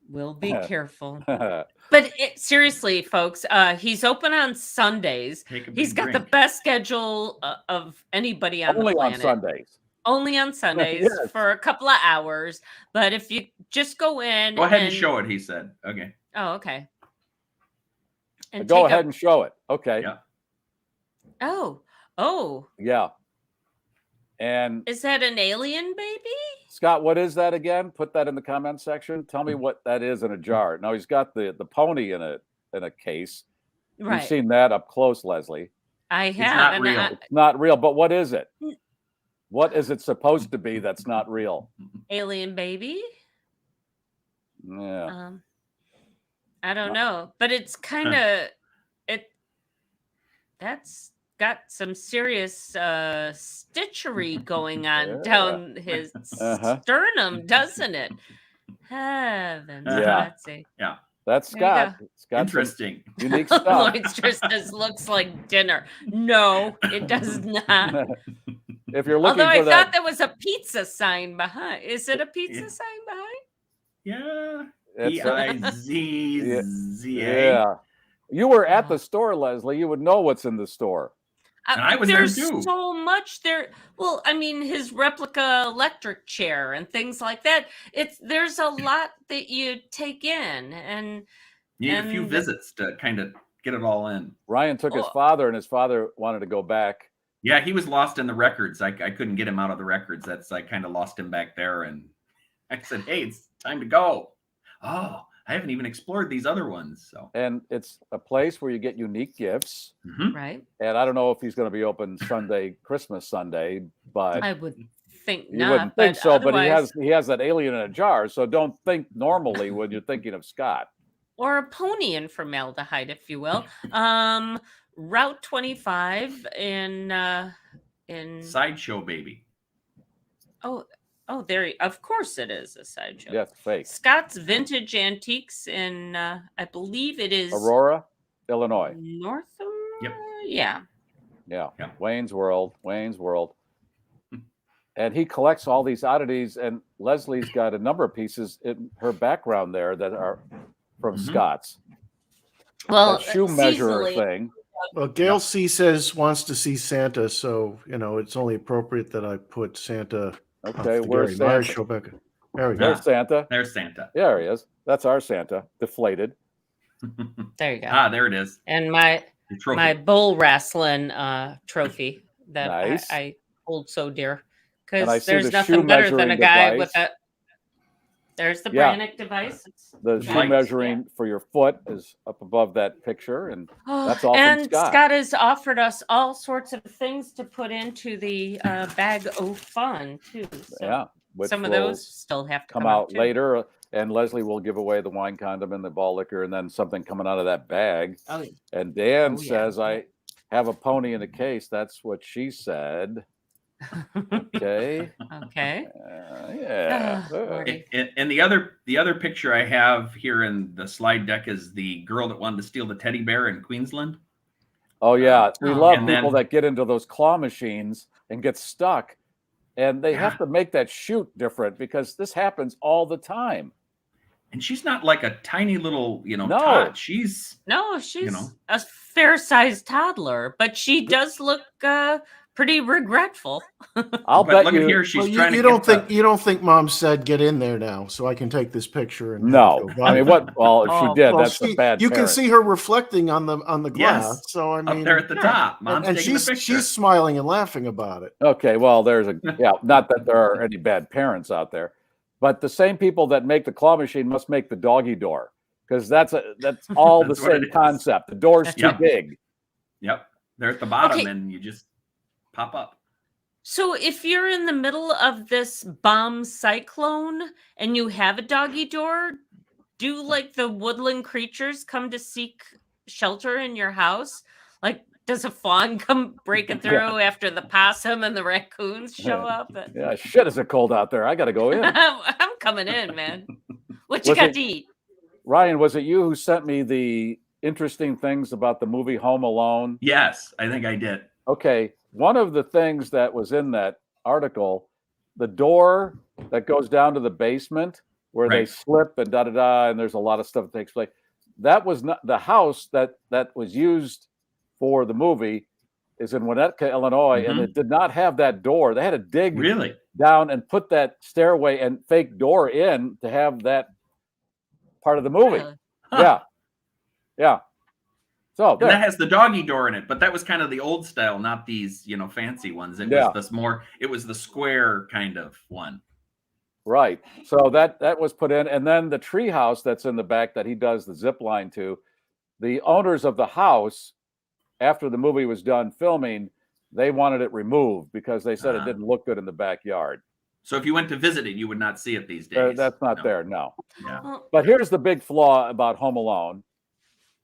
We'll be careful. But seriously, folks, he's open on Sundays. Take a big He's got the drink. best schedule of anybody on Only the on planet. Sundays. Only on Sundays Yes. for a couple of hours. But if you just go in, Go ahead and show it, he said. Okay. Oh, okay. And Go take ahead and show it. Okay. Yeah. Oh, Yeah. And is that an alien baby? Scott, what is that again? Put that in the comment section. Tell me what that is in a jar. Now he's got the pony in a case. Right. You've seen that up close, Leslie. I have. not and real. It's not real, but what is it? What is it supposed to be that's not real? Alien baby? Yeah. I don't know, but it's kind of that's got some serious stitchery going on down his sternum, doesn't it? Heavens. Yeah. Let's see. Yeah. That's There you Scott. It's got some Interesting. unique stuff. Lloyd's just looks like dinner. No, it does not. If you're looking Although I for thought that, there was a pizza sign behind. Is it a pizza Yeah. sign behind? Yeah. It's EIZZA. yeah. You were at the store, Leslie. You would know what's in the store. And I was there There's too. so much there. Well, I mean, his replica electric chair and things like that. There's a lot that you take in, and You need a few and- visits to kind of get it all in. Ryan took his Oh. father, and his father wanted to go back. Yeah, he was lost in the records. I couldn't get him out of the records. I kind of lost him back there. And I said, hey, it's time to go. Oh, I haven't even explored these other ones. So, And it's a place where you get unique gifts. right. And I don't know if he's going to be open Sunday, Christmas Sunday, but I would think you not. wouldn't think so. But otherwise- he has that alien in a jar. So don't think normally when you're thinking of Scott. or a pony in formaldehyde, if you will. Route 25 in Sideshow Baby. there. Of course, it is a sideshow. Yes, fake. Scott's Vintage Antiques in, I believe it is Aurora, Illinois. North. Yep. Yeah. Yeah. Yeah. Wayne's World. And he collects all these oddities. And Leslie's got a number of pieces in her background there that are from Scott's. Well, That shoe measurer seasonally, thing. Well, Gail C wants to see Santa, so it's only appropriate that I put Santa. Okay, the where's Gary Meier Santa? show back. There we go. There's Santa. There's Santa. There he is. That's our Santa, deflated. There you go. There it is. And my bull wrestling trophy that Nice. I hold so dear, And I because see there's the nothing shoe better than a measuring guy device. with a. There's the Yeah. Brannick device. It's The shoe nice. measuring for your foot is up above that picture, and that's all And from Scott. Scott has offered us all sorts of things to put into the bag of fun too. So Yeah, which some of will those still have to come come out too. later, and Leslie will give away the wine condom and the ball liquor, and then something coming out of that bag. Oh, yeah. And Dan Oh, yeah. says, "I have a pony in a case." That's what she said. Okay. Okay. Yeah. Lordy. And the other picture I have here in the slide deck is the girl that wanted to steal the teddy bear in Queensland. Oh yeah, we Oh. love And people then- that get into those claw machines and get stuck, and they have to make that chute different because this happens all the time. And she's not like a tiny little, No. tot. She's No, she's know. a fair-sized toddler, but she does look pretty regretful. I'll but bet look you. at here. She's Well, trying you to don't get think you don't think Mom said get in there now, so I can take this picture and No, go I mean by. what? Well, if she Oh, did, Well, that's a see, bad. you can parent. see her reflecting on the glass. Yes. So I mean, up there at the top. Mom's and taking the picture. she's smiling and laughing about it. Okay, well, there's a not that there are any bad parents out there, but the same people that make the claw machine must make the doggy door because that's all That's the what it same is. concept. The door's too Yep. big. Yep. They're at the bottom Okay. and you just pop up. So if you're in the middle of this bomb cyclone and you have a doggy door, do like the woodland creatures come to seek shelter in your house? Like, does a fawn come breaking through after the possum and the raccoons show up? Yeah, shit, is it cold out there? I got to go in. I'm coming in, man. What you Was got it- to eat? Ryan, was it you who sent me the interesting things about the movie Home Alone? Yes, I think I did. Okay, one of the things that was in that article, the door that goes down to the basement where they Right. slip and da da da, and there's a lot of stuff that takes place. That was not the house that was used for the movie is in Winnetka, Illinois, and Mhm. it did not have that door. They had to dig Really? down and put that stairway and fake door in to have that part of the movie. Really? Yeah, yeah. So And there. that has the doggy door in it, but that was kind of the old style, not these, fancy ones. It Yeah. was this more, it was the square kind of one. Right. So that was put in, and then the tree house that's in the back that he does the zip line to, the owners of the house, after the movie was done filming, they wanted it removed because they said it Ah. didn't look good in the backyard. So if you went to visit it, you would not see it these days. That's not No. there, no. Yeah. Well, But here's the big flaw about Home Alone.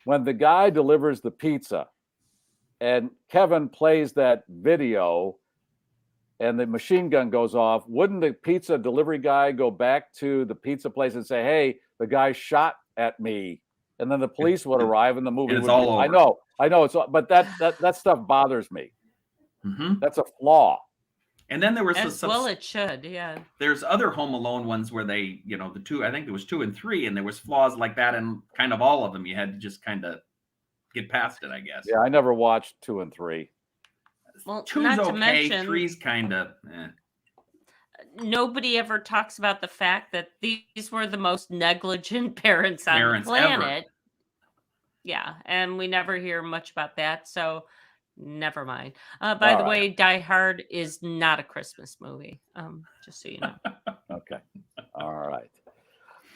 When the guy delivers the pizza and Kevin plays that video and the machine gun goes off, wouldn't the pizza delivery guy go back to the pizza place and say, "Hey, the guy shot at me," and then the police would arrive and the movie it's would all be, over. I know, but that stuff bothers me. hmm That's a flaw. And then there was as some, well it should, yeah. there's other Home Alone ones where they, the two, I think there was 2 and 3, and there was flaws like that in kind of all of them. You had to just kind of get past it, I guess. Yeah, I never watched 2 and 3. Well, 2's not to okay, mention, 3's kind of, nobody ever talks about the fact that these were the most negligent parents on Parents the ever. planet. Yeah, and we never hear much about that, so never mind. By All the right. way, Die Hard is not a Christmas movie. Just so you know. Okay. All right.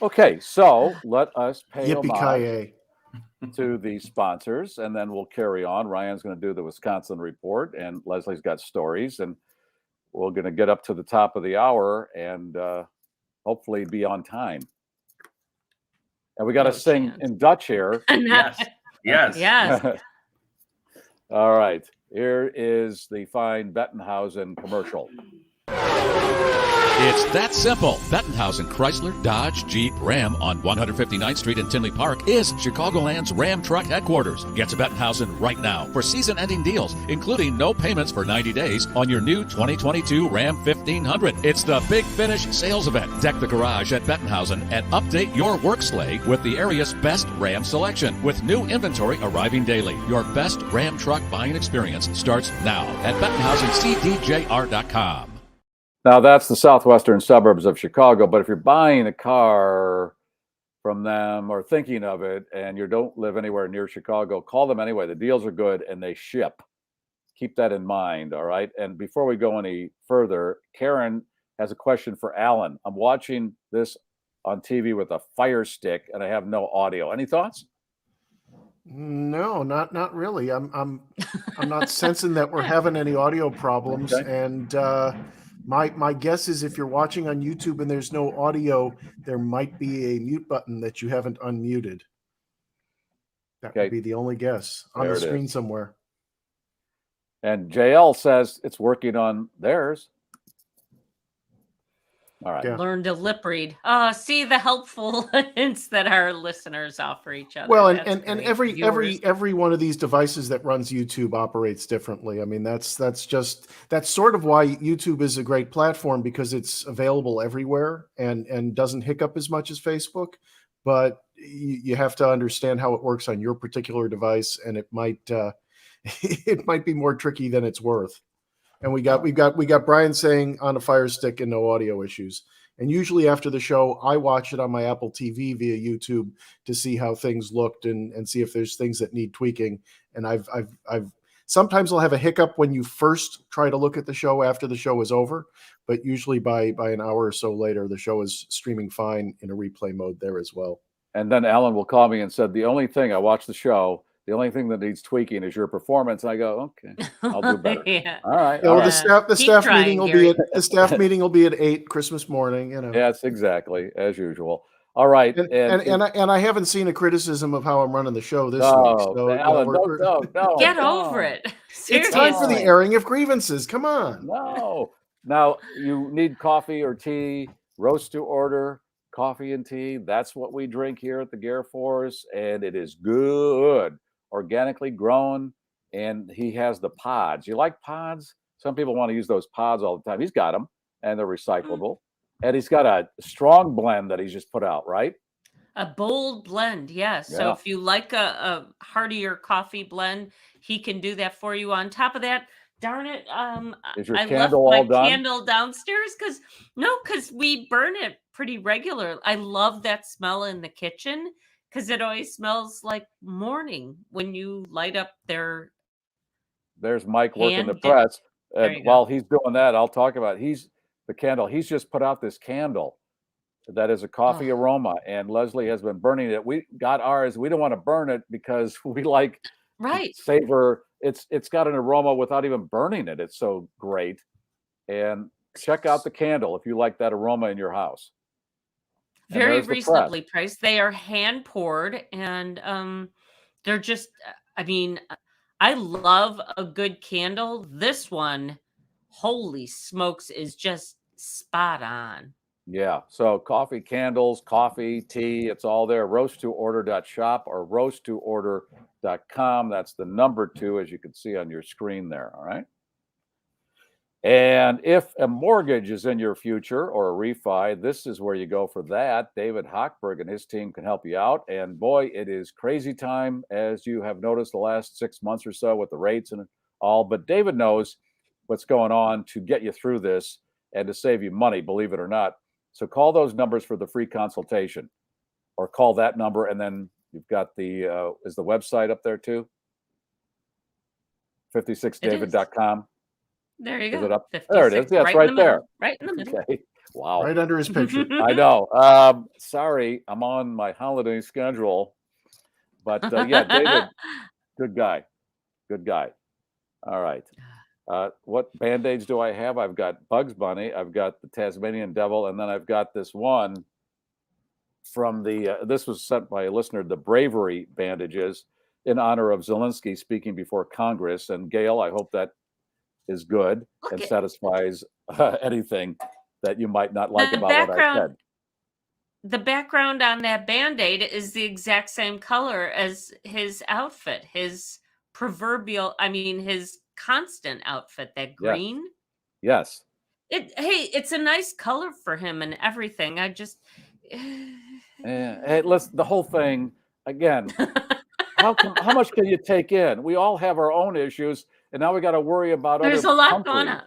Okay, so let us pay Yippee homage ki to the sponsors, and then we'll carry on. Ryan's going to do the Wisconsin report, and Leslie's got stories, and we're going to get up to the top of the hour and hopefully be on time. And we got to No sing chance. in Dutch here. yes. Yes. Yes. All right. Here is the fine Bettenhausen commercial. It's that simple. Bettenhausen Chrysler, Dodge, Jeep, Ram on 159th Street in Tinley Park is Chicagoland's Ram truck headquarters. Get to Bettenhausen right now for season-ending deals, including no payments for 90 days on your new 2022 Ram 1500. It's the Big Finish sales event. Deck the garage at Bettenhausen and update your work sleigh with the area's best Ram selection. With new inventory arriving daily, your best Ram truck buying experience starts now at BettenhausenCDJR.com. Now, that's the southwestern suburbs of Chicago, but if you're buying a car from them or thinking of it and you don't live anywhere near Chicago, call them anyway. The deals are good and they ship. Keep that in mind, all right? And before we go any further, Karen has a question for Alan. I'm watching this on TV with a Fire Stick and I have no audio. Any thoughts? No, not really. I'm not sensing that we're having any audio problems. Okay. And my guess is if you're watching on YouTube and there's no audio, there might be a mute button that you haven't unmuted. That Okay. would be the only guess on There the it screen is. somewhere. And JL says it's working on theirs. All right. Yeah. Learn to lip read. See the helpful hints that our listeners offer each other. Well, That's and great. every Viewers. every one of these devices that runs YouTube operates differently. I mean, that's sort of why YouTube is a great platform, because it's available everywhere and doesn't hiccup as much as Facebook. But you have to understand how it works on your particular device, and it might it might be more tricky than it's worth. And we got Brian saying on a Fire Stick and no audio issues. And usually after the show, I watch it on my Apple TV via YouTube to see how things looked and see if there's things that need tweaking. And I've sometimes I'll have a hiccup when you first try to look at the show after the show is over, but usually by an hour or so later, the show is streaming fine in a replay mode there as well. And then Alan will call me and said, the only thing I watch the show, the only thing that needs tweaking is your performance. And I go, okay, I'll do better. Yeah. All right. Yeah, all well, right. the Keep staff trying, meeting will Garry. be the staff meeting will be at 8 Christmas morning. You know. Yes, exactly, as usual. All right. And I haven't seen a criticism of how I'm running the show this week. No, So, Alan, we're- no. Get no. over it. it's time for the Seriously. airing of grievances. Come on. No. Now, you need coffee or tea, roast to order, coffee and tea. That's what we drink here at the GarrForce, and it is good, organically grown, and he has the pods. You like pods? Some people want to use those pods all the time. He's got them, and they're recyclable. And he's got a strong blend that he's just put out, right? A bold blend, yes. So Yeah. if you like a heartier coffee blend, he can do that for you. On top of that, darn it, Is your I left candle my all done? candle downstairs because we burn it pretty regular. I love that smell in the kitchen because it always smells like morning when you light up their. There's Mike working the Hand- press. There And you while he's doing that, I'll talk about the candle. He's just put out this candle that is a coffee Oh. aroma, and Leslie has been burning it. We got ours. We don't want to burn it because we like to Right. savor. It's got an aroma without even burning it. It's so great. And check out the candle if you like that aroma in your house. And Very there's the press. reasonably priced. They are hand poured and they're just I mean, I love a good candle. This one, holy smokes, is just spot on. Yeah. So coffee, candles, coffee, tea, it's all there. Roast2order.shop or roast2order.com. That's the number 2, as you can see on your screen there. All right. And if a mortgage is in your future or a refi, this is where you go for that. David Hochberg and his team can help you out. And boy, it is crazy time, as you have noticed the last 6 months or so with the rates and all. But David knows what's going on to get you through this and to save you money, believe it or not. So call those numbers for the free consultation, or call that number. And then you've got is the website up there too? 56david.com. There you Is go. it up? There it is. 56, Yeah, it's in right the middle, there. Right in the middle. Okay. Wow. Right under his picture. I know. Sorry, I'm on my holiday schedule. But yeah, David, good guy. Good guy. All right. What band-aids do I have? I've got Bugs Bunny. I've got the Tasmanian Devil. And then I've got this one from this was sent by a listener, the Bravery bandages in honor of Zelensky speaking before Congress. And Gail, I hope that is good and satisfies anything. that you might not like The about what I background- said. The background on that Band-Aid is the exact same color as his outfit, his his constant outfit, that green. Yes. It's a nice color for him and everything. I just Hey, listen, the whole thing again. How much can you take in? We all have our own issues, and now we got to worry about There's other a lot countries. going on.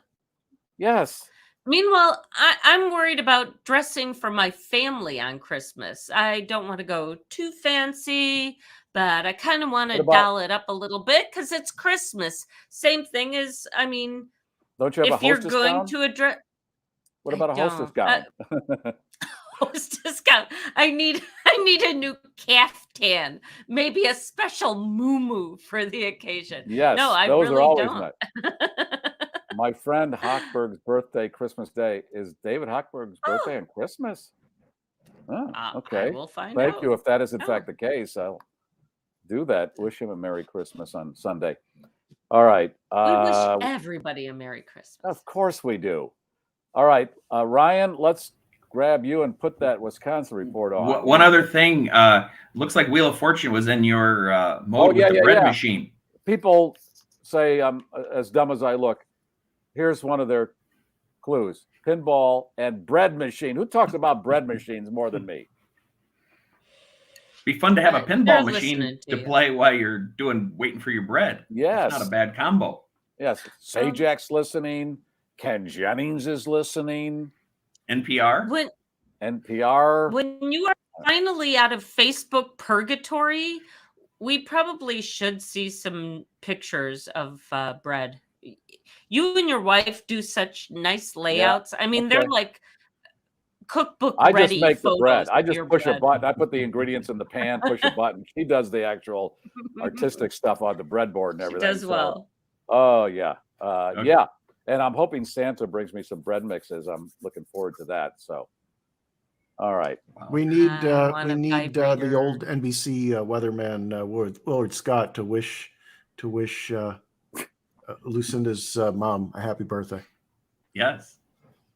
Yes. Meanwhile, I'm worried about dressing for my family on Christmas. I don't want to go too fancy, but I kind of want to doll it up a little bit because it's Christmas. Same thing as, Don't you have a if you're hostess going gown? to address What about a hostess gown? hostess gown, I need a new caftan, maybe a special muumuu for the occasion. Yes, No, I those really are always don't. nice. My friend Hochberg's birthday, Christmas Day, is David Hochberg's birthday on Christmas. Oh, okay. I will find Thank out. you. If that is in Oh. fact the case, I'll do that. Wish him a Merry Christmas on Sunday. All right. We wish everybody a Merry Christmas. Of course we do. All right, Ryan, let's grab you and put that Wisconsin report on. One other thing, looks like Wheel of Fortune was in your mode with the bread machine. People say I'm as dumb as I look. Here's one of their clues: pinball and bread machine. Who talks about bread machines more than me? Be fun to have a They're pinball machine listening to to you. play while you're waiting for your bread. Yes. It's not a bad combo. Yes. Sajak's listening. Ken Jennings is listening. NPR. NPR. When you are finally out of Facebook purgatory, we probably should see some pictures of bread. You and your wife do such nice layouts. I mean, they're like cookbook I ready. just make the bread. photos I of just your push a bread. button. I put the ingredients in the pan, push a button. She does the actual artistic stuff on the breadboard and She everything. does well. Oh yeah. Okay. Yeah. And I'm hoping Santa brings me some bread mixes. I'm looking forward to that. So, all right. We need I want a the vibrator. old NBC weatherman Willard Scott to wish Lucinda's mom a happy birthday. Yes.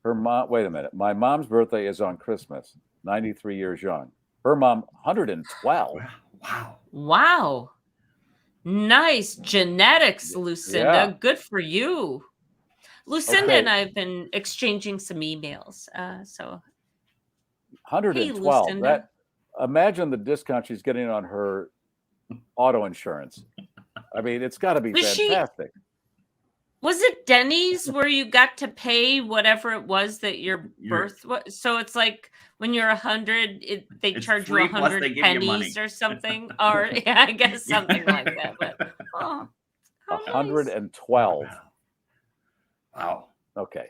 Her mom. Wait a minute. My mom's birthday is on Christmas. 93 years young. Her mom, 112. Wow. Wow. Nice genetics, Lucinda. Yeah. Good for you. Lucinda Okay. and I have been exchanging some emails. So 112. Lucinda. That. Imagine the discount she's getting on her auto insurance. I mean, it's got to be fantastic. Was it Denny's where you got to pay whatever it was that your birth was? So it's like when you're 100, they It's charge you free, plus 100 they give you pennies money. or something, or yeah, I guess something like that. But how nice. 112. Wow. Okay.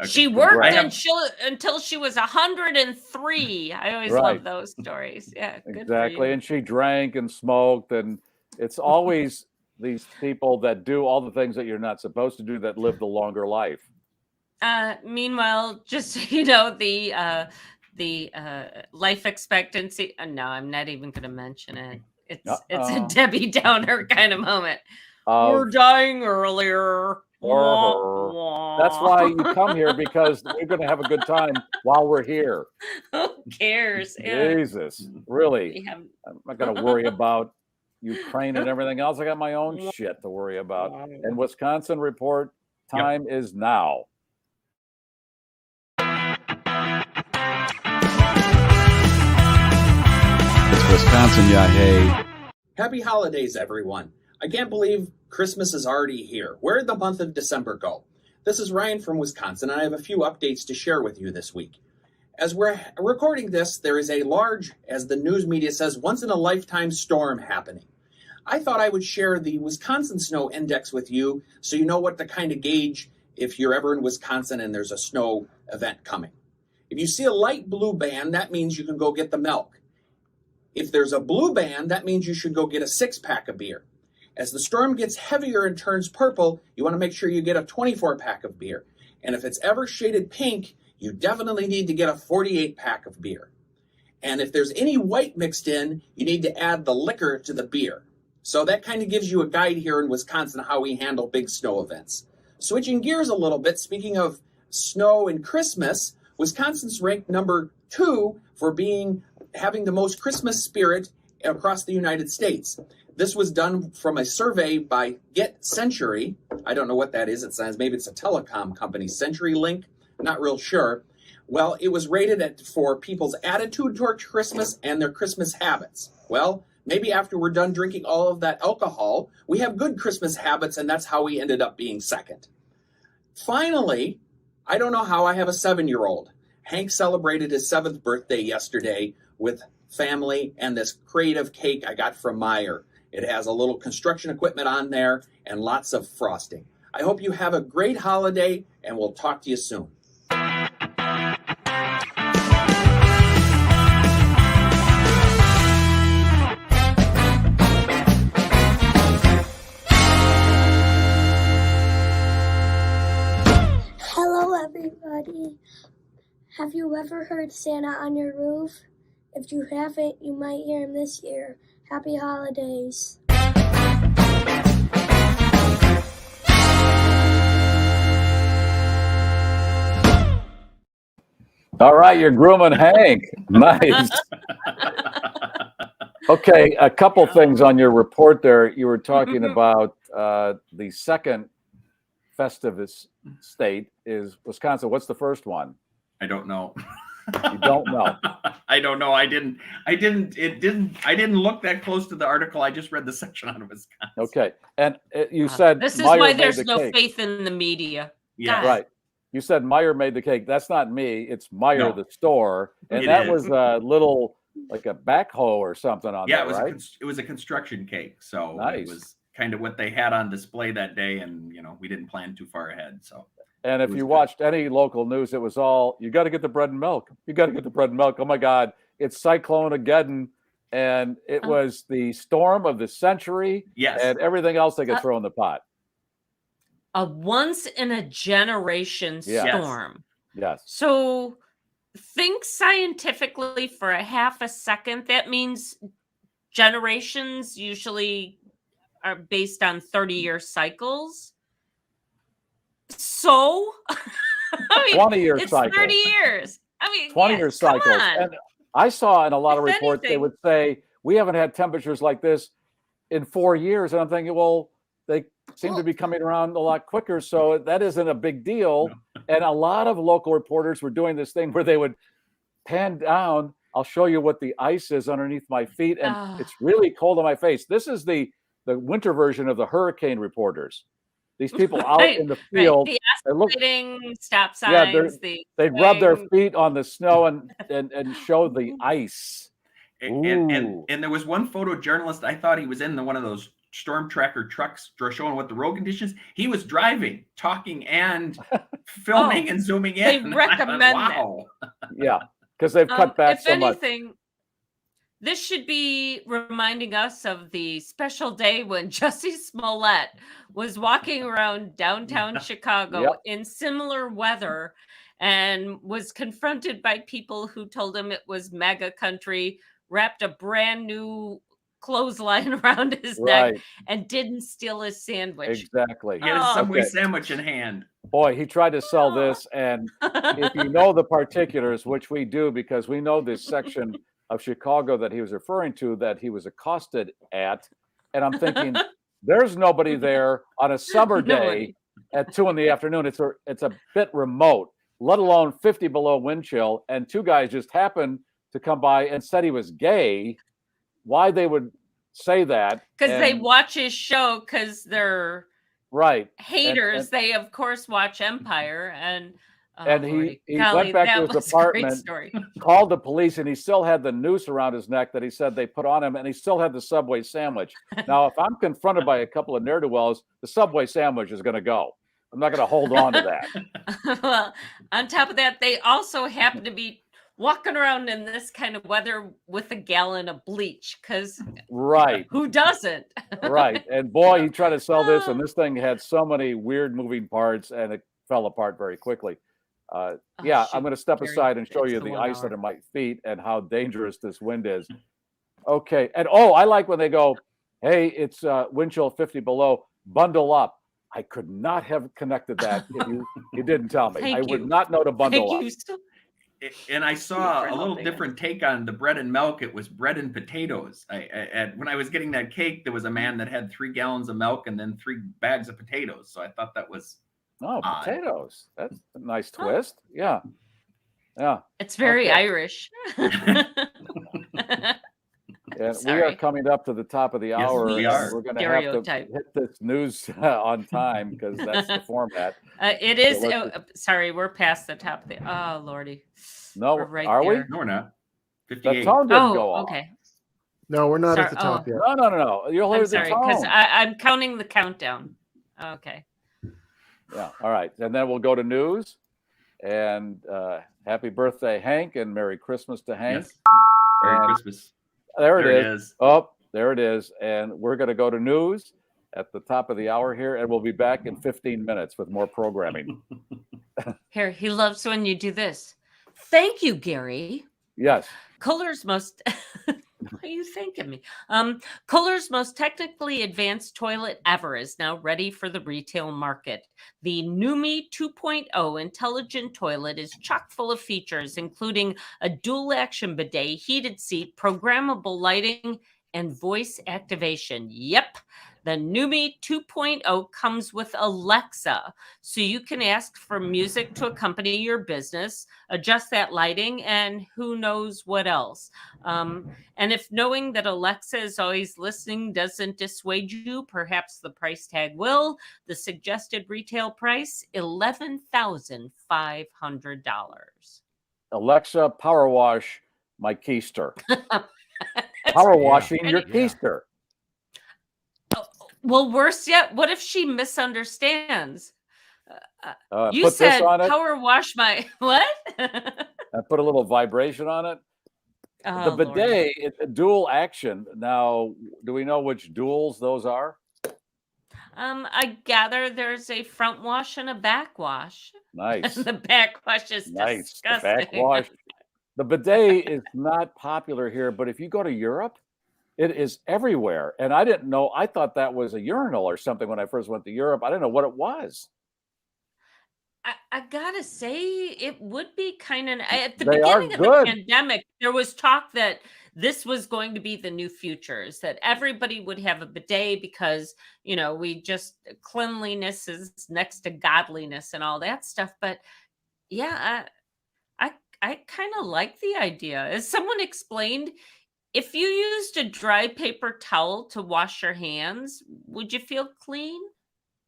She worked Congrats. until she was 103. I always Right. love those stories. Yeah, good Exactly. For you. And she drank and smoked, and it's always these people that do all the things that you're not supposed to do that live the longer life. Meanwhile, just the life expectancy. No, I'm not even going to mention it. It's a Debbie Downer kind of moment. We're dying earlier. That's why you come here, because we're going to have a good time while we're here. Who cares? Yeah. Jesus, really? We have- I'm not going to worry about Ukraine and everything else. I got my own shit to worry about. And Wisconsin report time is now. It's Wisconsin, yeah, hey. Happy holidays, everyone. I can't believe Christmas is already here. Where did the month of December go? This is Ryan from Wisconsin, and I have a few updates to share with you this week. As we're recording this, there is a large, as the news media says, once-in-a-lifetime storm happening. I thought I would share the Wisconsin Snow Index with you so you know what to kind of gauge if you're ever in Wisconsin and there's a snow event coming. If you see a light blue band, that means you can go get the milk. If there's a blue band, that means you should go get a 6-pack of beer. As the storm gets heavier and turns purple, you want to make sure you get a 24-pack of beer. And if it's ever shaded pink, you definitely need to get a 48-pack of beer. And if there's any white mixed in, you need to add the liquor to the beer. So that kind of gives you a guide here in Wisconsin how we handle big snow events. Switching gears a little bit, speaking of snow and Christmas, Wisconsin's ranked number 2 for having the most Christmas spirit across the United States. This was done from a survey by Get Century. I don't know what that is. It says maybe it's a telecom company, CenturyLink. Not real sure. Well, it was rated for people's attitude toward Christmas and their Christmas habits. Well, maybe after we're done drinking all of that alcohol, we have good Christmas habits, and that's how we ended up being second. Finally, I don't know how I have a 7-year-old. Hank celebrated his 7th birthday yesterday with family and this creative cake I got from Meier. It has a little construction equipment on there and lots of frosting. I hope you have a great holiday, and we'll talk to you soon. Hello, everybody. Have you ever heard Santa on your roof? If you haven't, you might hear him this year. Happy holidays. All right, you're grooming Hank. Nice. Okay, a couple things on your report there. You were talking about the second Festivus state is Wisconsin. What's the first one? I don't know. You don't know. I don't know. I didn't look that close to the article. I just read the section on Wisconsin. Okay. And you said this is Meier why made there's the no cake. faith in the media. Yeah. Right. You said Meier made the cake. That's not me. It's Meier, No. the store. And It that is. was a little, like a backhoe or something on Yeah, that, right? it was a construction cake. So Nice. it was kind of what they had on display that day. And, we didn't plan too far ahead. So. And if you watched any local news, it was all, you got to get the bread and milk. You got to get the bread and milk. Oh, my God. It's Cyclone-ageddon. And it was the storm of the century. Yes. And everything else they could throw in the pot. A once-in-a-generation storm. Yes. So think scientifically for a half a second. That means generations usually are based on 30-year cycles. So, 20-year it's cycles. 30 years. 20-year cycles. And I saw in a lot of If reports, they anything. would say, we haven't had temperatures like this in 4 years. And I'm thinking, well, they seem to be coming around a lot quicker. So that isn't a big deal. And a lot of local reporters were doing this thing where they would pan down. I'll show you what the ice is underneath my feet. And it's really cold on my face. This is the winter version of the hurricane reporters. These people out in the field, The they look, escalating stop yeah, signs. they'd rub their feet on the snow and show the ice. And there was one photojournalist, I thought he was in one of those storm tracker trucks showing what the road conditions. He was driving, talking, and filming and zooming in. They recommend wow. Yeah, because they've cut back if so much. anything, this should be reminding us of the special day when Jussie Smollett was walking around downtown Chicago in similar weather and was confronted by people who told him it was MAGA country, wrapped a brand new clothesline around his neck, and didn't steal his sandwich. Exactly. He had a Subway sandwich in hand. Boy, he tried to sell this. And if you know the particulars, which we do because we know this section of Chicago that he was referring to, that he was accosted at. And I'm thinking, there's nobody there on a summer day at 2 p.m. It's a bit remote, let alone 50 below wind chill. And two guys just happened to come by and said he was gay. Why they would say that? Because they watch his show because they're haters. And they, of course, watch Empire. And he went back to his apartment, called the police, and he still had the noose around his neck that he said they put on him, and he still had the Subway sandwich. Now, if I'm confronted by a couple of ne'er-do-wells, the Subway sandwich is going to go. I'm not going to hold on to that. Well, on top of that, they also happen to be walking around in this kind of weather with a gallon of bleach, because who doesn't? Right. And boy, he tried to sell this, and this thing had so many weird moving parts, and it fell apart very quickly. I'm going to step aside and show you the ice under my feet and how dangerous this wind is. Okay. And I like when they go, hey, it's wind chill 50 below, bundle up. I could not have connected that if you didn't tell me. Thank I would you. not know to bundle Thank up. you so And I Thank you saw for a little helping different take on the bread and milk. It was bread and potatoes. When I was getting that cake, there was a man that had 3 gallons of milk and then 3 bags of potatoes. So I thought that was Oh, odd. potatoes. That's a nice Huh. twist. Yeah. Yeah. It's very Okay. Irish. And we are Sorry. coming up to the top of the Yes, hour, we and are. we're going to have to Stereotype. hit this news on time because that's the format. It is. So let's Sorry, we're past the top of the. Oh, Lordy. No, We're right are we? there. No, we're not. The 58. tone didn't go Oh, off. okay. No, we're not at Sorry. the top yet. No. You'll hear I'm the sorry, because tone. I'm counting the countdown. Okay. Yeah. All right. And then we'll go to news. And happy birthday, Hank, and Merry Christmas to Hank. Yes. Merry And Christmas. There There it it is. is. Oh, there it is. And we're going to go to news at the top of the hour here, and we'll be back in 15 minutes with more programming. Here, he loves when you do this. Thank you, Garry. Yes. Kohler's most. Why are you thanking me? Kohler's most technically advanced toilet ever is now ready for the retail market. The Numi 2.0 intelligent toilet is chock full of features, including a dual action bidet, heated seat, programmable lighting, and voice activation. Yep. The Numi 2.0 comes with Alexa, so you can ask for music to accompany your business, adjust that lighting, and who knows what else. And if knowing that Alexa is always listening doesn't dissuade you, perhaps the price tag will. The suggested retail price, $11,500. Alexa, power wash my keister. Power washing your keister. Well, worse yet, what if she misunderstands? You Put said this on it. power wash my what? And put a little vibration on it. Oh, The bidet, it's a dual action. Now, do we know which duals those are? I gather there's a front wash and a back wash. Nice. The back wash is Nice. The disgusting. backwash. The bidet is not popular here, but if you go to Europe, it is everywhere. And I didn't know. I thought that was a urinal or something when I first went to Europe. I didn't know what it was. I gotta say, it would be kind of at the They are beginning of the good. pandemic. There was talk that this was going to be the new futures, that everybody would have a bidet because we just cleanliness is next to godliness and all that stuff. But yeah, I kind of like the idea. As someone explained, if you used a dry paper towel to wash your hands, would you feel clean?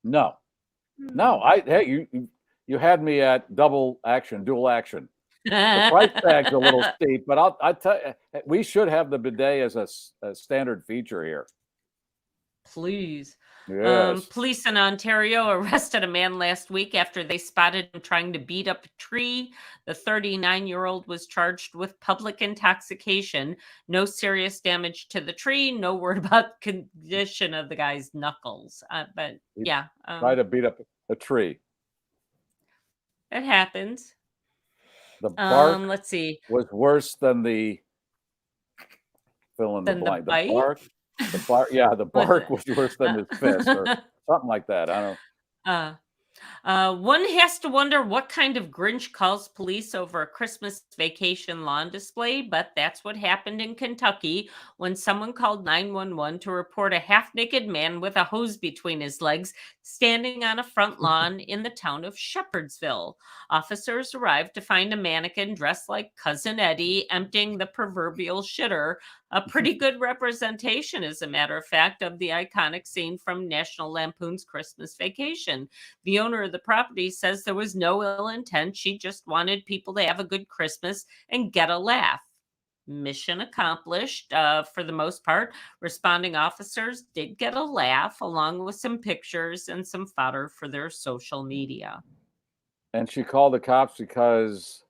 No. Hey, you had me at double action, dual action. The price tag's a little steep, but I tell you, we should have the bidet as a standard feature here. Please. Yes. Police in Ontario arrested a man last week after they spotted him trying to beat up a tree. The 39-year-old was charged with public intoxication. No serious damage to the tree. No word about condition of the guy's knuckles. But yeah. Try to beat up a tree. It happens. The bark let's see. was worse than the fill in the blank. bite? The bark was worse than his fist or something like that. I don't know. One has to wonder what kind of Grinch calls police over a Christmas vacation lawn display, but that's what happened in Kentucky when someone called 911 to report a half-naked man with a hose between his legs standing on a front lawn in the town of Shepherdsville. Officers arrived to find a mannequin dressed like Cousin Eddie emptying the proverbial shitter. A pretty good representation, as a matter of fact, of the iconic scene from National Lampoon's Christmas Vacation. The owner of the property says there was no ill intent. She just wanted people to have a good Christmas and get a laugh. Mission accomplished for the most part. Responding officers did get a laugh along with some pictures and some fodder for their social media. And she called the cops because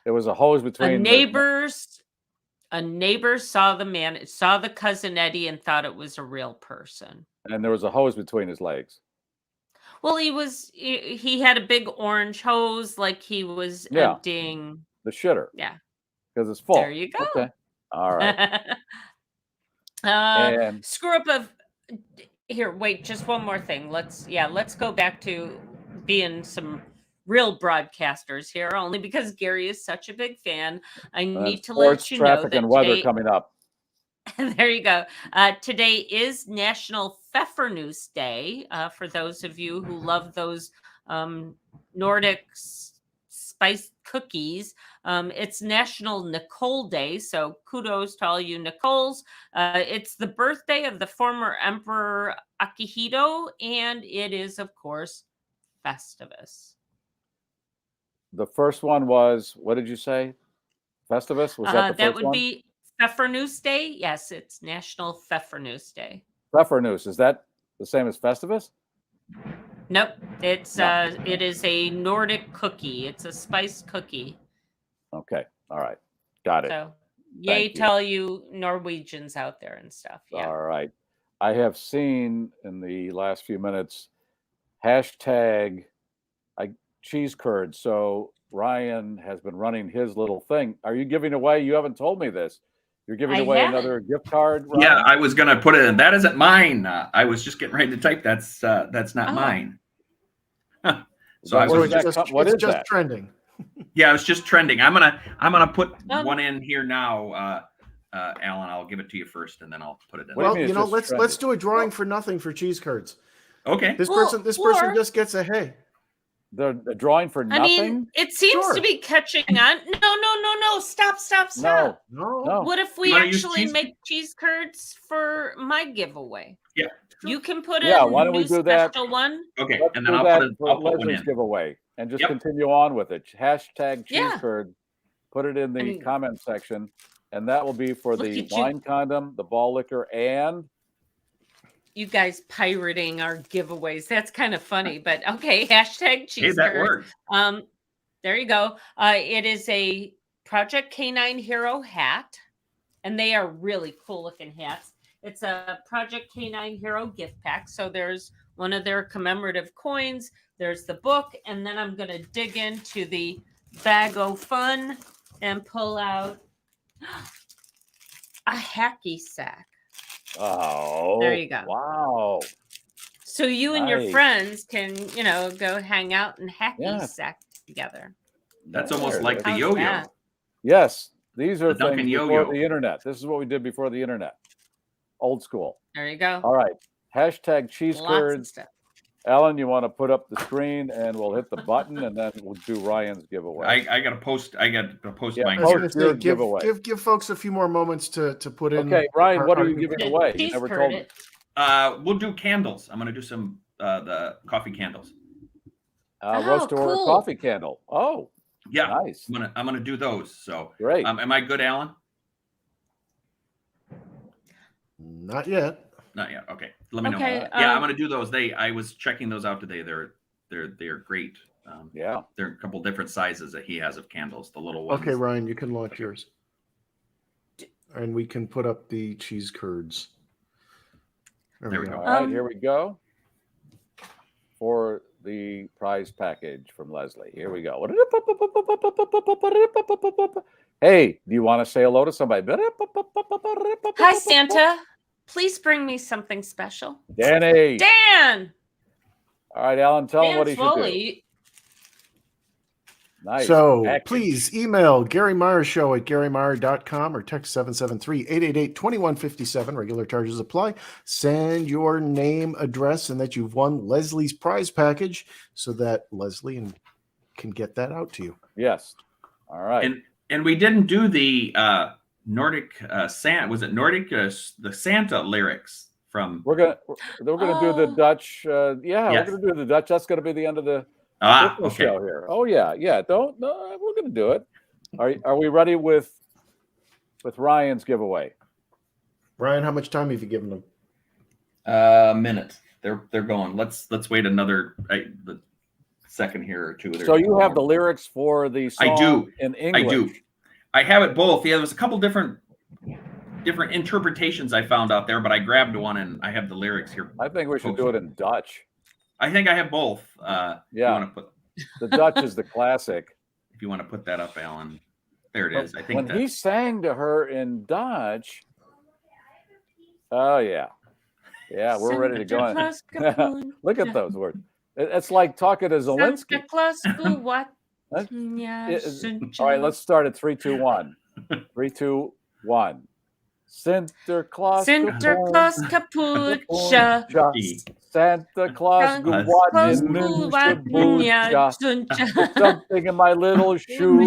there was a hose between A neighbor saw the Cousin Eddie and thought it was a real person. And there was a hose between his legs. Well, he had a big orange hose, like he was emptying the shitter. Yeah. Because it's full. There you go. Okay. All right. Screw up of Here, wait, just one more thing. Let's go back to being some real broadcasters here, only because Garry is such a big fan. I need to let Sports, you know traffic, that and weather today, coming up. there you go. Today is National Pfeffernuss Day. For those of you who love those Nordic spice cookies, it's National Nicole Day. So kudos to all you Nicoles. It's the birthday of the former Emperor Akihito, and it is, of course, Festivus. The first one was, what did you say? Festivus? Was that the That first would one? be Pfeffernuss Day. Yes, it's National Pfeffernuss Day. Pfeffernuss. Is that the same as Festivus? Nope. It's No. it is a Nordic cookie. It's a spice cookie. Okay. All right. Got it. So yay Thank you. to all you Norwegians out there and stuff. Yeah. All right. I have seen in the last few minutes hashtag cheese curd. So Ryan has been running his little thing. Are you giving away? You haven't told me this. You're giving I away haven't. another gift card, Ryan? Yeah, I was gonna put it in. That isn't mine. I was just getting ready to type. That's not mine. So I What was is just, that? What it's is just that? trending. yeah, it's just trending. I'm gonna put one in here now, Alan. I'll give it to you first, and then I'll put it in. What do you Well, mean you it's know, just let's trending? do a drawing for nothing for cheese curds. Okay. This Well, person or- just gets a hey. The drawing for nothing? I mean, it seems Sure. to be catching on. No. Stop. No. What if we You wanna use actually cheese- make cheese curds for my giveaway? Yeah. You can put Yeah, in why don't we new do that? special one. Okay, Let's and then do I'll that put for one Leslie's in. giveaway and just Yep. continue on with it. Hashtag cheese Yeah. curd. Put it in the mean, comment section, and that will be for look the at you. wine condom, the ball liquor, and You guys pirating our giveaways. That's kind of funny, but okay. Hashtag cheese Hey, that curd. worked. There you go. It is a Project K9 Hero hat, and they are really cool looking hats. It's a Project K9 Hero gift pack. So there's one of their commemorative coins. There's the book, and then I'm going to dig into the bag o' fun and pull out a hacky sack. oh, There you go. Wow. So you and your Nice. friends can, go hang out and hacky Yeah. sack together. That's There almost it like is. the How's yo-yo. that? Yes, these are The Dunkin' things before yo-yo. the internet. This is what we did before the internet. Old school. There you go. All right. Hashtag cheese Lots of curds. stuff. Alan, you want to put up the screen and we'll hit the button and then we'll do Ryan's giveaway. I gotta post. I gotta post Yeah, mine. I was post gonna say, your give giveaway. give folks a few more moments to put in. Okay, Ryan, what are our- you giving The away? You cheese never curd told me. it. We'll do candles. I'm gonna do some the coffee candles. Roast or cool. coffee candle. Oh, Yeah, nice. I'm gonna do those. So Great. am I good, Alan? Not yet. Not yet. Okay, let me know. Okay, Yeah, I'm gonna do those. I was checking those out today. They're great. Yeah. There are a couple different sizes that he has of candles. The little ones. Okay, Ryan, you can launch yours, and we can put up the cheese curds. There we go. All right, here we go. For the prize package from Leslie. Here we go. Hey, do you want to say hello to somebody? Hi, Santa. Please bring me something special. Danny. Dan! All right, Alan, tell him Dan what he should do. Swoley. Nice. So Action. please email Garry Meier Show at GarryMeier.com or text 773-888-2157. Regular charges apply. Send your name, address, and that you've won Leslie's prize package so that Leslie can get that out to you. Yes. All right. And we didn't do the Nordic Santa. Was it Nordic the Santa lyrics from? We're gonna do the Dutch. Yeah, Yes. we're gonna do the Dutch. That's gonna be the end of the Christmas Okay. show here. Oh yeah. Don't. No, we're gonna do it. Are we ready with Ryan's giveaway? Ryan, how much time have you given them? A minute. They're going. Let's wait another the second here or two. So you have the lyrics for the song I do in English. I do. I have it both. Yeah, there was a couple different interpretations I found out there, but I grabbed one and I have the lyrics here. I think we should do it in Dutch. I think I have both. Yeah. If you want to put The Dutch is the classic. if you want to put that up, Alan. There it is. I think When he sang to her in Dutch. Oh yeah. Yeah, we're ready to go. Santa Claus Capoon. Look at those words. It's like talking to Zelensky. Santa Claus go what? All right, let's start at 3, 2, 1. 3, 2, 1. Santa Claus Capucha. Santa Claus something in my little shoe.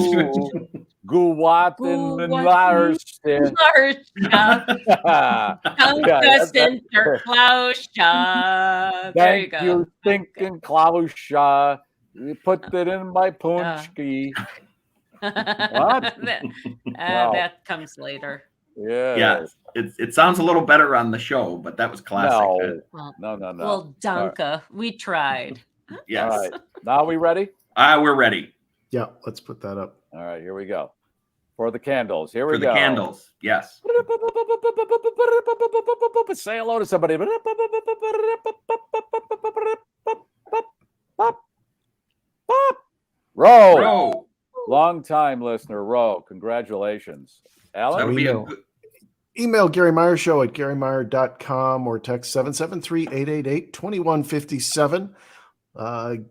Guwat in the Larsten. Santa Claus. Thank you, thinking Klauscha. You put it in my punchki. What? That comes later. Yeah, it sounds a little better on the show, but that was classic. No. Well, Danka, we tried. Yes. All right. Now we ready? We're ready. Yeah, let's put that up. All right, here we go. For the candles. Here we go. For the candles, yes. Say hello to somebody. Ro. Long time listener, Ro. Congratulations. Alan? That would be a good... Email Garry Meier Show at GarryMeier.com or text 773-888-2157.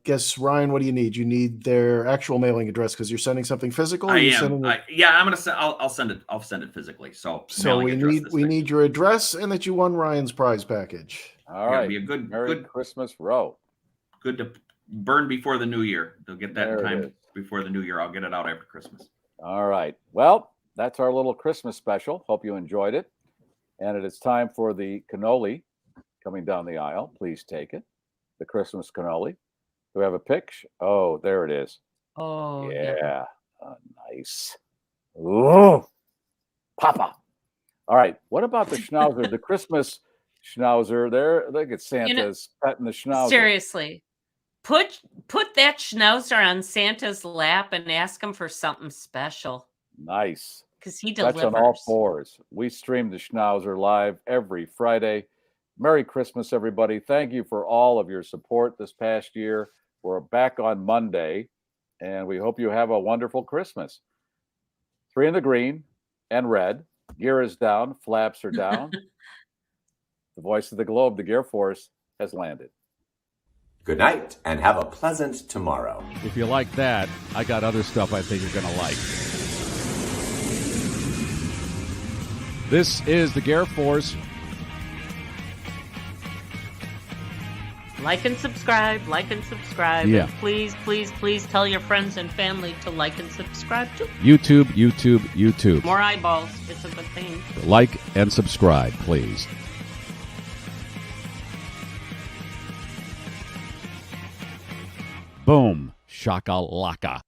Guess, Ryan, what do you need? You need their actual mailing address because you're sending something physical? I am. I'm gonna send. I'll send it. I'll send it physically. So we need your address and that you won Ryan's prize package. All right. Be a good Merry Christmas, Ro. Good to burn before the new year. They'll get that There in it time is. before the new year. I'll get it out after Christmas. All right. Well, that's our little Christmas special. Hope you enjoyed it. And it is time for the cannoli coming down the aisle. Please take it. The Christmas cannoli. Do we have a pic? Oh, there it is. Oh, yeah. Nice. Ooh, Papa. All right. What about the schnauzer? The Christmas schnauzer there. Look at Santa's petting the schnauzer. Seriously. Put that schnauzer on Santa's lap and ask him for something special. Nice. Because he Touch delivers. on all fours. We stream the Schnauzer live every Friday. Merry Christmas, everybody. Thank you for all of your support this past year. We're back on Monday, and we hope you have a wonderful Christmas. 3 in the green and red. Gear is down. Flaps are down. The voice of the globe, the GarrForce, has landed. Good night, and have a pleasant tomorrow. If you like that, I got other stuff I think you're going to like. This is the GarrForce. Like and subscribe. Like and subscribe. Yeah. And please, please, please tell your friends and family to like and subscribe too. YouTube. More eyeballs. It's a good thing. Like and subscribe, please. Boom. Shakalaka.